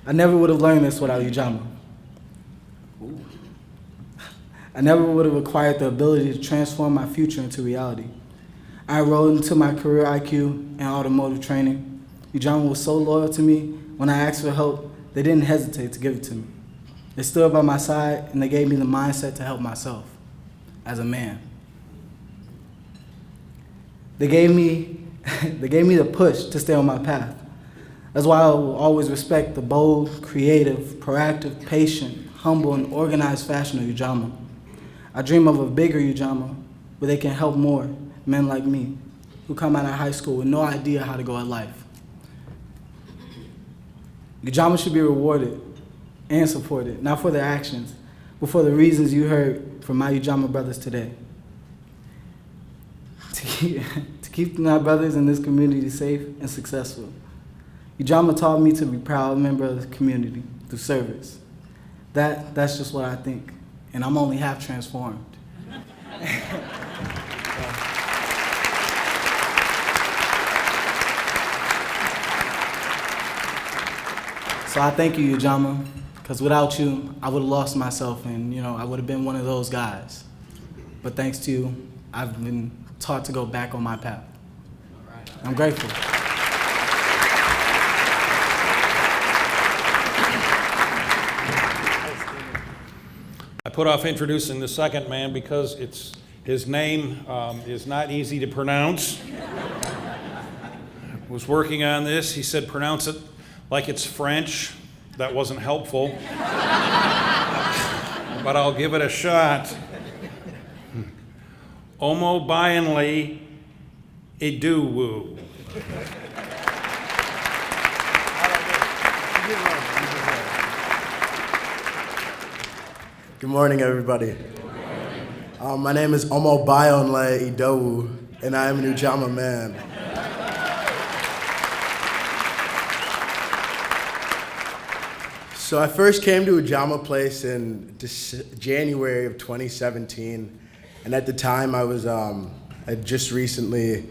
I never would have learned this without Ujamaa. I never would have acquired the ability to transform my future into reality. I enrolled into my career IQ and automotive training. Ujamaa was so loyal to me. When I asked for help, they didn't hesitate to give it to me. They stood by my side and they gave me the mindset to help myself as a man. They gave me the push to stay on my path. That's why I will always respect the bold, creative, proactive, patient, humble, and organized fashion of Ujamaa. I dream of a bigger Ujamaa where they can help more men like me who come out of high school with no idea how to go at life. Ujamaa should be rewarded and supported, not for their actions, but for the reasons you heard from my Ujamaa brothers today. To keep my brothers in this community safe and successful. Ujamaa taught me to be a proud member of the community through service. That's just what I think, and I'm only half transformed. So I thank you, Ujamaa, because without you, I would have lost myself and I would have been one of those guys. But thanks to you, I've been taught to go back on my path. I'm grateful. I put off introducing the second man because his name is not easy to pronounce. Was working on this. He said pronounce it like it's French. That wasn't helpful. But I'll give it a shot. Omo Bayanli Iduwu. Good morning, everybody. My name is Omo Bayanli Iduwu, and I am an Ujamaa man. So I first came to Ujamaa Place in January of 2017, and at the time I'd just recently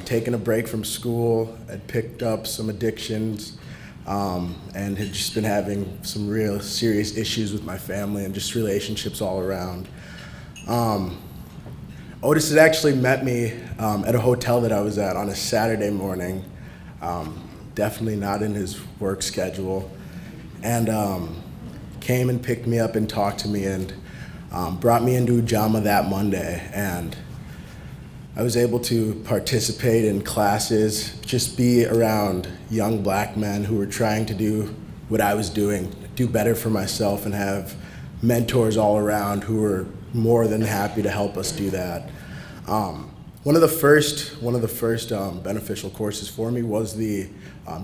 taken a break from school, I'd picked up some addictions, and had just been having some real serious issues with my family and just relationships all around. Otis had actually met me at a hotel that I was at on a Saturday morning, definitely not in his work schedule, and came and picked me up and talked to me and brought me into Ujamaa that Monday. And I was able to participate in classes, just be around young black men who were trying to do what I was doing, do better for myself, and have mentors all around who were more than happy to help us do that. One of the first beneficial courses for me was the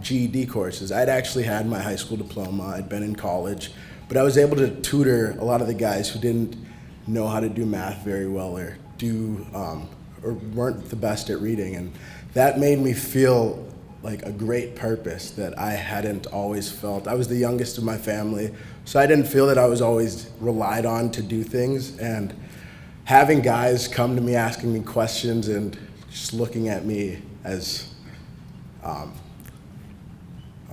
GED courses. I'd actually had my high school diploma, I'd been in college, but I was able to tutor a lot of the guys who didn't know how to do math very well or weren't the best at reading, and that made me feel like a great purpose that I hadn't always felt. I was the youngest of my family, So I didn't feel that I was always relied on to do things, and having guys come to me asking me questions and just looking at me as a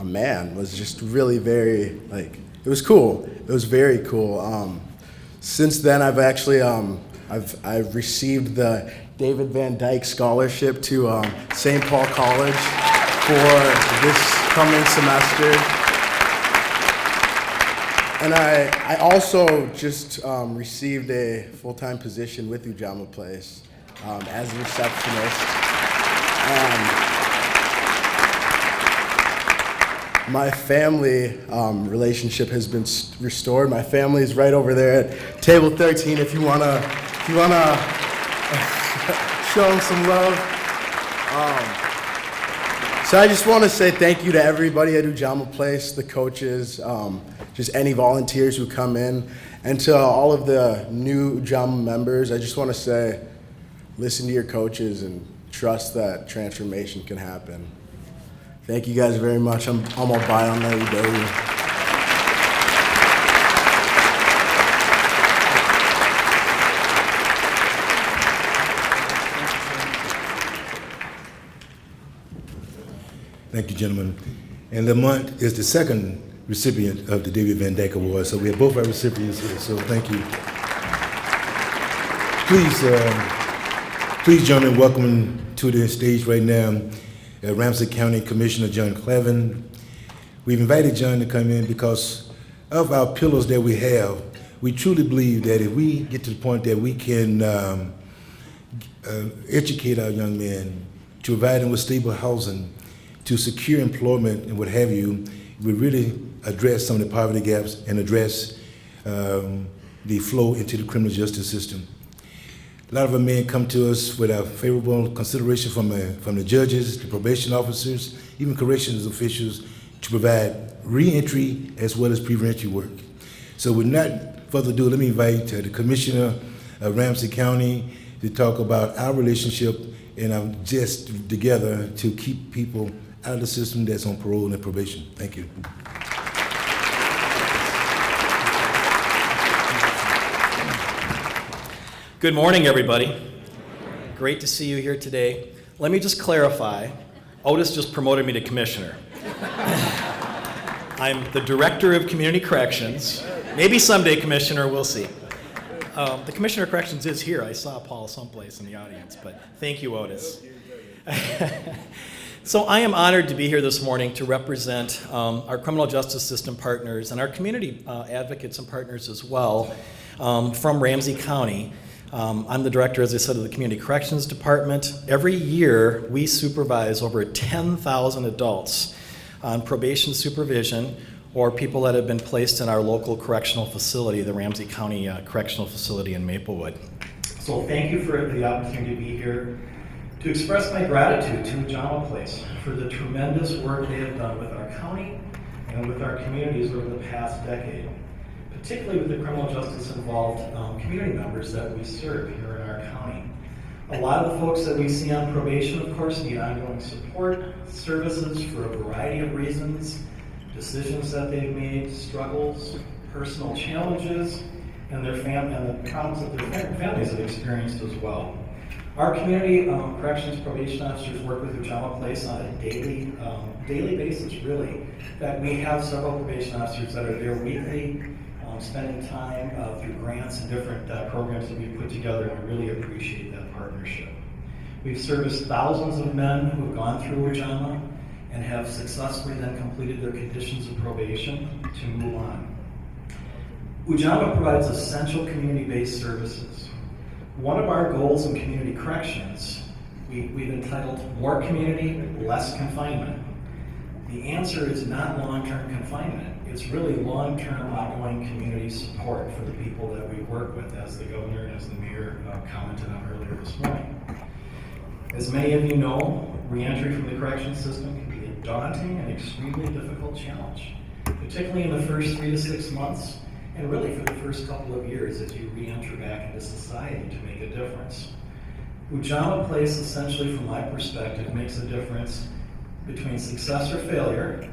man was just really very, like, it was cool. It was very cool. Since then, I've actually, I've received the David Van Dyke Scholarship to St. Paul College for this coming semester. And I also just received a full-time position with Ujamaa Place as a receptionist. My family relationship has been restored. My family is right over there at table 13 if you wanna show them some love. So I just want to say thank you to everybody at Ujamaa Place, the coaches, just any volunteers who come in, and to all of the new Ujamaa members. I just want to say, listen to your coaches and trust that transformation can happen. Thank you guys very much. I'm gonna buy on that day. Thank you, gentlemen. And Lamont is the second recipient of the David Van Dyke Award, so we have both our recipients here, so thank you. Please join me in welcoming to the stage right now Ramsey County Commissioner John Clevin. We've invited John to come in because of our pillars that we have. We truly believe that if we get to the point that we can educate our young men, to provide them with stable housing, to secure employment and what have you, we really address some of the poverty gaps and address the flow into the criminal justice system. A lot of our men come to us with a favorable consideration from the judges, the probation officers, even corrections officials, to provide re-entry as well as pre-entry work. So with not further ado, let me invite the Commissioner of Ramsey County to talk about our relationship and just together to keep people out of the system that's on parole and probation. Thank you. Good morning, everybody. Great to see you here today. Let me just clarify, Otis just promoted me to commissioner. I'm the director of community corrections. Maybe someday commissioner, we'll see. The commissioner of corrections is here. I saw Paul someplace in the audience, but thank you, Otis. So I am honored to be here this morning to represent our criminal justice system partners and our community advocates and partners as well from Ramsey County. I'm the director, as I said, of the Community Corrections Department. Every year, we supervise over 10,000 adults on probation supervision or people that have been placed in our local correctional facility, the Ramsey County Correctional Facility in Maplewood. So thank you for the opportunity to be here to express my gratitude to Ujamaa Place for the tremendous work they have done with our county and with our communities over the past decade, particularly with the criminal justice involved community members that we serve here in our county. A lot of the folks that we see on probation, of course, need ongoing support, services for a variety of reasons, decisions that they've made, struggles, personal challenges, and their and the problems that their families have experienced as well. Our community corrections probation officers work with Ujamaa Place on a daily basis, really. In fact, we have several probation officers that are there weekly, spending time through grants and different programs that we've put together, and we really appreciate that partnership. We've serviced thousands of men who have gone through Ujamaa and have successfully then completed their conditions of probation to move on. Ujamaa provides essential community-based services. One of our goals in community corrections, we've entitled More Community, Less Confinement. The answer is not long-term confinement. It's really long-term ongoing community support for the people that we work with, as the governor and as the mayor commented on earlier this morning. As many of you know, re-entry from the corrections system can be a daunting and extremely difficult challenge, particularly in the first 3 to 6 months, and really for the first couple of years as you re-enter back into society to make a difference. Ujamaa Place, essentially from my perspective, makes a difference between success or failure,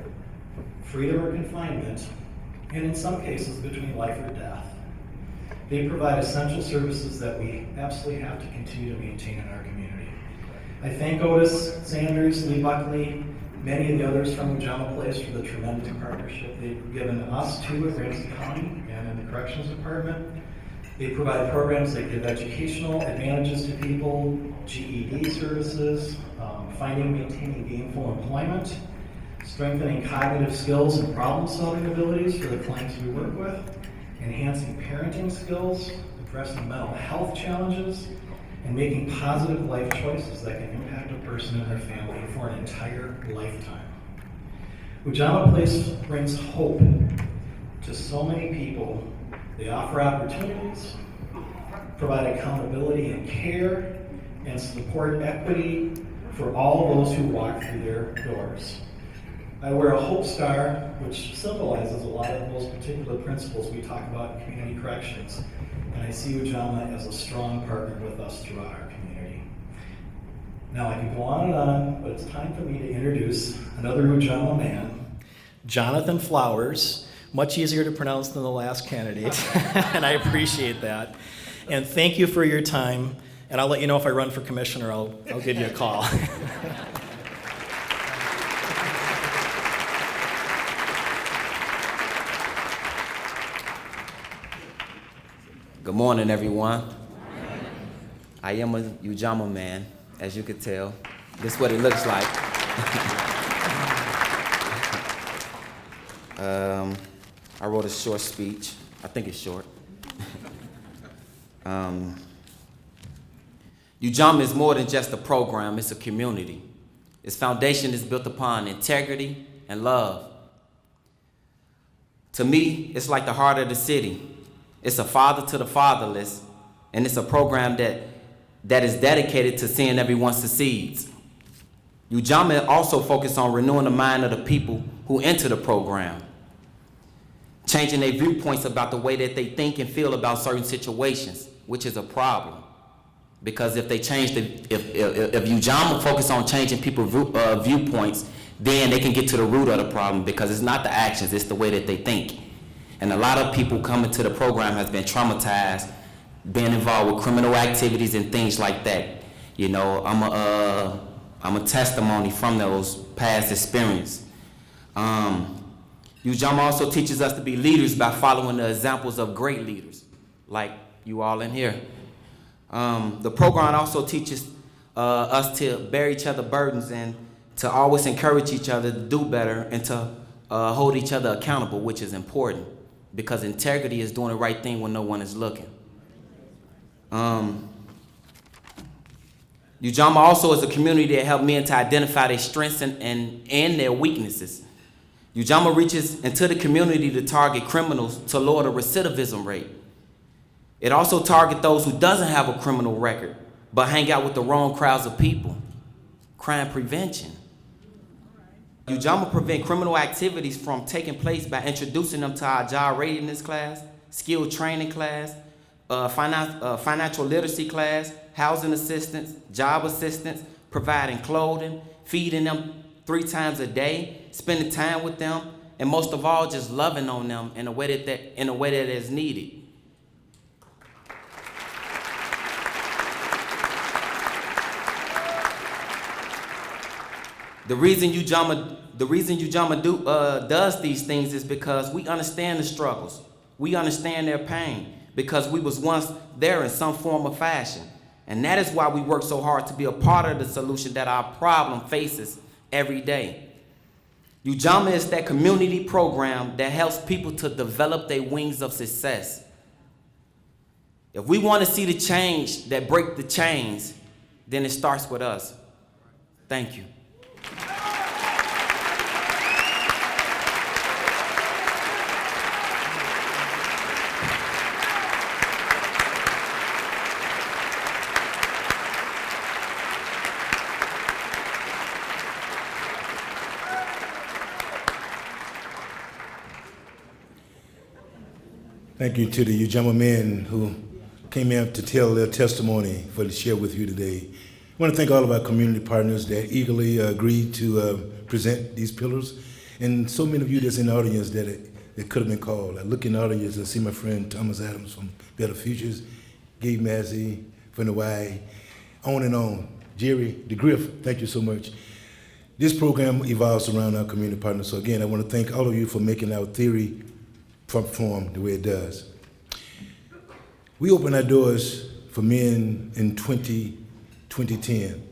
freedom or confinement, and in some cases between life or death. They provide essential services that we absolutely have to continue to maintain in our community. I thank Otis Sanders, Lee Buckley, many of the others from Ujamaa Place for the tremendous partnership they've given us too at Ramsey County and in the Corrections Department. They provide programs that give educational advantages to people, GED services, finding, maintaining gainful employment, strengthening cognitive skills and problem-solving abilities for the clients we work with, enhancing parenting skills, addressing mental health challenges, and making positive life choices that can impact a person and their family for an entire lifetime. Ujamaa Place brings hope to so many people. They offer opportunities, provide accountability and care, and support equity for all those who walk through their doors. I wear a Hope Star, which symbolizes a lot of those particular principles we talk about in community corrections. And I see Ujamaa as a strong partner with us throughout our community. Now I can go on, but it's time for me to introduce another Ujamaa man, Jonathan Flowers. Much easier to pronounce than the last candidate, and I appreciate that. And thank you for your time, and I'll let you know if I run for commissioner, I'll give you a call. Good morning, everyone. I am a Ujamaa man, as you can tell. This is what it looks like. I wrote a short speech. I think it's short. Ujamaa is more than just a program, it's a community. Its foundation is built upon integrity and love. To me, it's like the heart of the city. It's a father to the fatherless, and it's a program that is dedicated to seeing everyone succeeds. Ujamaa also focuses on renewing the mind of the people who enter the program, changing their viewpoints about the way that they think and feel about certain situations, which is a problem. Because if Ujamaa focus on changing people's viewpoints, then they can get to the root of the problem, because it's not the actions, it's the way that they think. And a lot of people coming to the program has been traumatized, being involved with criminal activities and things like that. You know, I'm a testimony from those past experiences. Ujamaa also teaches us to be leaders by following the examples of great leaders, like you all in here. The program also teaches us to bear each other's burdens and to always encourage each other to do better and to hold each other accountable, which is important, because integrity is doing the right thing when no one is looking. Ujamaa also is a community that helped men to identify their strengths and their weaknesses. Ujamaa reaches into the community to target criminals to lower the recidivism rate. It also targets those who doesn't have a criminal record but hang out with the wrong crowds of people. Crime prevention. Ujamaa prevent criminal activities from taking place by introducing them to our job readiness class, skill training class, financial literacy class, housing assistance, job assistance, providing clothing, feeding them 3 times a day, spending time with them, and most of all, just loving on them in a way that is needed. The reason Ujamaa does these things is because we understand the struggles. We understand their pain, because we was once there in some form or fashion. And that is why we work so hard to be a part of the solution that our problem faces every day. Ujamaa is that community program that helps people to develop their wings of success. If we want to see the change that break the chains, then it starts with us. Thank you. Thank you to the Ujamaa men who came in to tell their testimony to share with you today. I want to thank all of our community partners that eagerly agreed to present these pillars, and so many of you that's in the audience that that could have been called. I look in the audience and see my friend Thomas Adams from Better Futures, Gabe Massey from the Y, on and on. Jerry DeGriff, thank you so much. This program evolves around our community partners. So again, I want to thank all of you for making our theory perform the way it does. We opened our doors for men in 2010.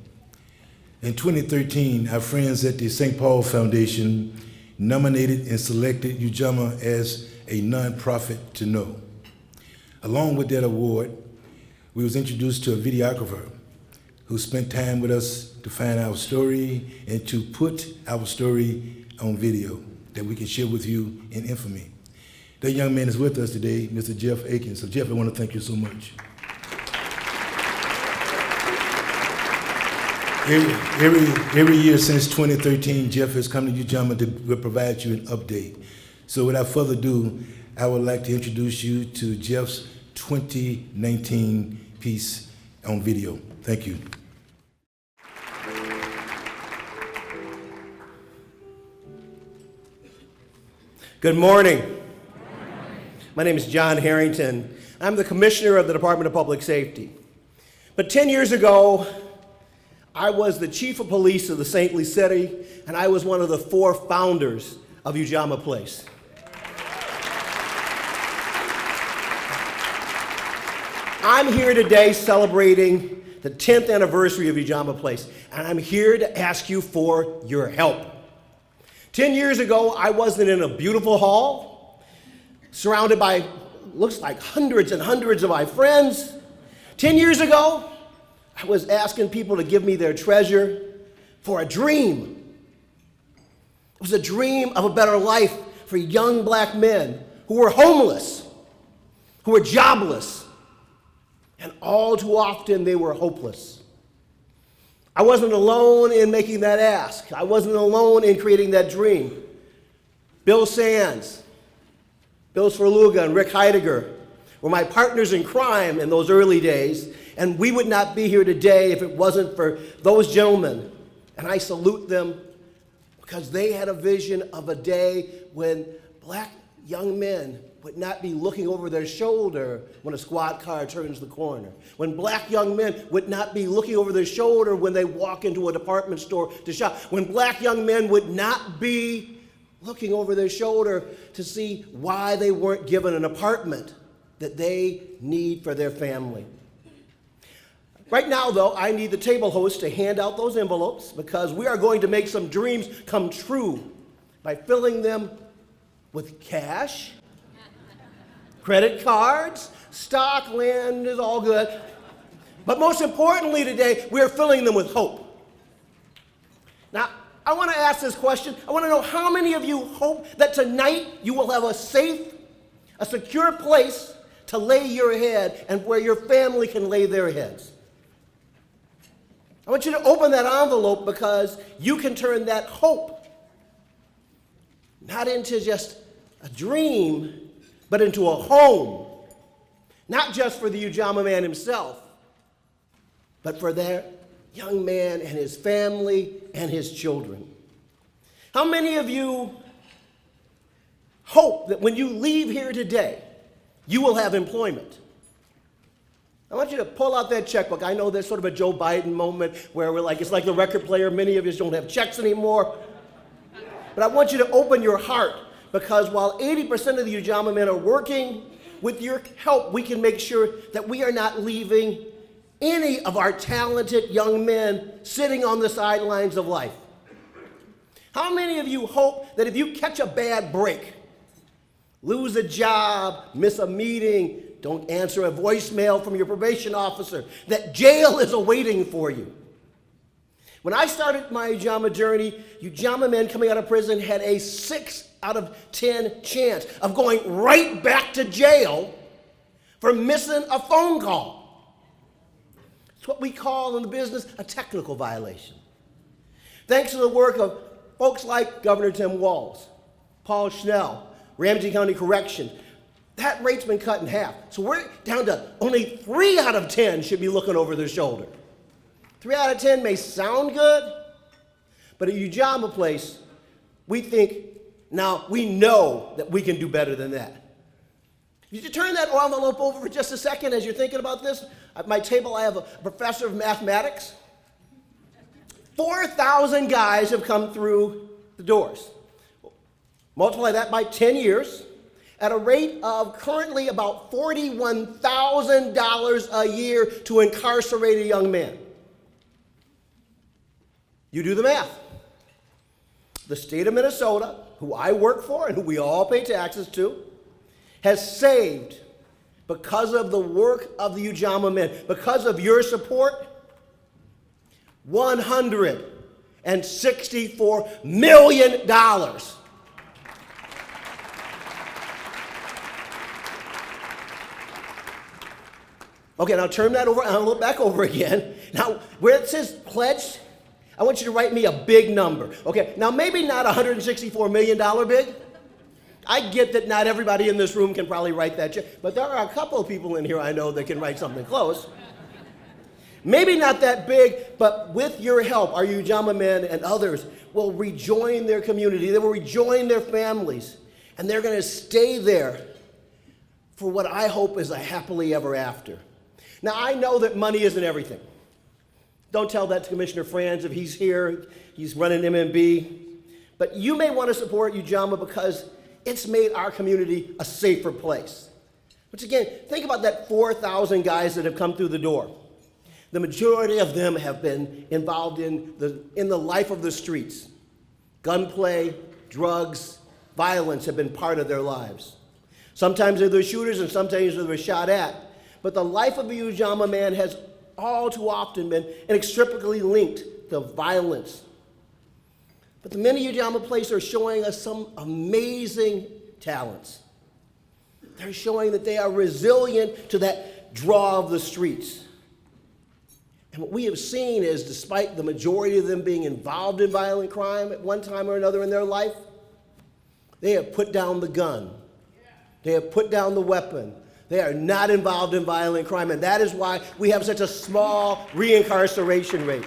In 2013, our friends at the St. Paul Foundation nominated and selected Ujamaa as a nonprofit to know. Along with that award, we was introduced to a videographer who spent time with us to find our story and to put our story on video that we can share with you in infamy. That young man is with us today, Mr. Jeff Aiken. So Jeff, I want to thank you so much. Every year since 2013, Jeff has come to Ujamaa to provide you an update. So without further ado, I would like to introduce you to Jeff's 2019 piece on video. Thank you. Good morning. My name is John Harrington. I'm the Commissioner of the Department of Public Safety. But 10 years ago, I was the Chief of Police of the St. Louis City, and I was one of the 4 founders of Ujamaa Place. I'm here today celebrating the 10th anniversary of Ujamaa Place, and I'm here to ask you for your help. 10 years ago, I wasn't in a beautiful hall, surrounded by, looks like hundreds and hundreds of my friends. 10 years ago, I was asking people to give me their treasure for a dream. It was a dream of a better life for young black men who were homeless, who were jobless, and all too often they were hopeless. I wasn't alone in making that ask. I wasn't alone in creating that dream. Bill Sands, Bill Sverluga, and Rick Heidegger were my partners in crime in those early days, and we would not be here today if it wasn't for those gentlemen. And I salute them because they had a vision of a day when black young men would not be looking over their shoulder when a squad car turns the corner. When black young men would not be looking over their shoulder when they walk into a department store to shop. When black young men would not be looking over their shoulder to see why they weren't given an apartment that they need for their family. Right now, though, I need the table host to hand out those envelopes because we are going to make some dreams come true by filling them with cash, credit cards, stock, land is all good. But most importantly today, we are filling them with hope. Now, I want to ask this question. I want to know how many of you hope that tonight you will have a safe, a secure place to lay your head and where your family can lay their heads. I want you to open that envelope because you can turn that hope not into just a dream, but into a home, not just for the Ujamaa man himself, but for their young man and his family and his children. How many of you hope that when you leave here today, you will have employment? I want you to pull out that checkbook. I know there's sort of a Joe Biden moment where we're like, it's like the record player, many of us don't have checks anymore. But I want you to open your heart because while 80% of the Ujamaa men are working, with your help, we can make sure that we are not leaving any of our talented young men sitting on the sidelines of life. How many of you hope that if you catch a bad break, lose a job, miss a meeting, don't answer a voicemail from your probation officer, that jail is awaiting for you? When I started my Ujamaa journey, Ujamaa men coming out of prison had a 6 out of 10 chance of going right back to jail for missing a phone call. It's what we call in the business a technical violation. Thanks to the work of folks like Governor Tim Walz, Paul Schnell, Ramsey County Corrections, that rate's been cut in half. So we're down to only 3 out of 10 should be looking over their shoulder. 3 out of 10 may sound good, but at Ujamaa Place, we think Now, we know that we can do better than that. If you turn that envelope over for just a second as you're thinking about this, at my table I have a professor of mathematics. 4,000 guys have come through the doors. Multiply that by 10 years at a rate of currently about $41,000 a year to incarcerate a young man. You do the math. The state of Minnesota, who I work for and who we all pay taxes to, has saved, because of the work of the Ujamaa men, because of your support, $164 million. Okay, now turn that over and I'll look back over again. Now, where it says pledged, I want you to write me a big number. Okay, now maybe not $164 million big. I get that not everybody in this room can probably write that check, but there are a couple of people in here I know that can write something close. Maybe not that big, but with your help, our Ujamaa men and others will rejoin their community. They will rejoin their families, and they're going to stay there for what I hope is a happily ever after. Now, I know that money isn't everything. Don't tell that to Commissioner Franz if he's here. He's running MMB. But you may want to support Ujamaa because it's made our community a safer place. Which again, think about that 4,000 guys that have come through the door. The majority of them have been involved in the life of the streets. Gunplay, drugs, violence have been part of their lives. Sometimes they're the shooters and sometimes they're shot at. But the life of a Ujamaa man has all too often been inextricably linked to violence. But the men of Ujamaa Place are showing us some amazing talents. They're showing that they are resilient to that draw of the streets. And what we have seen is, despite the majority of them being involved in violent crime at one time or another in their life, they have put down the gun. They have put down the weapon. They are not involved in violent crime, and that is why we have such a small reincarceration rate.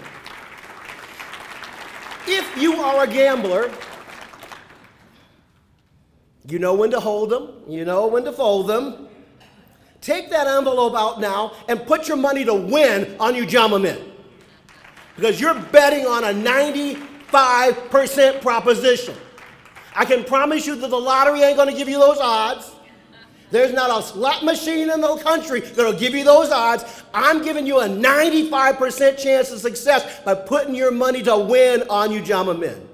If you are a gambler, you know when to hold them, you know when to fold them. Take that envelope out now and put your money to win on Ujamaa men. Because you're betting on a 95% proposition. I can promise you that the lottery ain't going to give you those odds. There's not a slot machine in the country that'll give you those odds. I'm giving you a 95% chance of success by putting your money to win on Ujamaa men.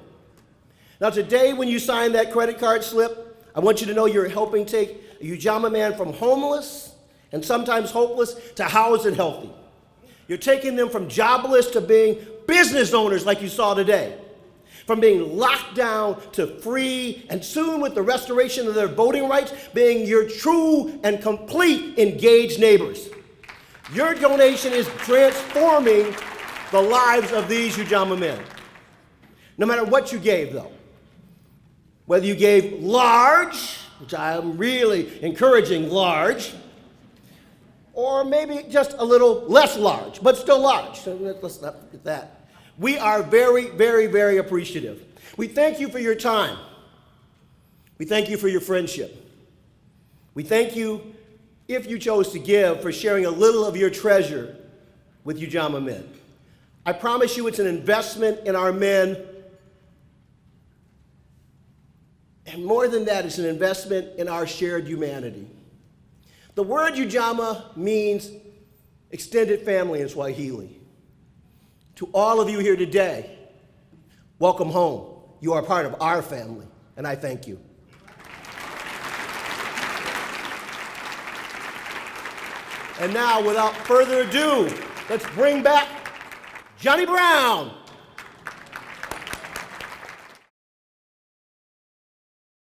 Now today, when you sign that credit card slip, I want you to know you're helping take a Ujamaa man from homeless and sometimes hopeless to housed and healthy. You're taking them from jobless to being business owners like you saw today. From being locked down to free, and soon with the restoration of their voting rights, being your true and complete engaged neighbors. Your donation is transforming the lives of these Ujamaa men. No matter what you gave, though. Whether you gave large, which I am really encouraging large, or maybe just a little less large, but still large. So let's not forget that. We are very, very, very appreciative. We thank you for your time. We thank you for your friendship. We thank you, if you chose to give, for sharing a little of your treasure with Ujamaa men. I promise you it's an investment in our men. And more than that, it's an investment in our shared humanity. The word Ujamaa means extended family in Swahili. To all of you here today, welcome home. You are part of our family, and I thank you. And now, without further ado, let's bring back Johnny Brown.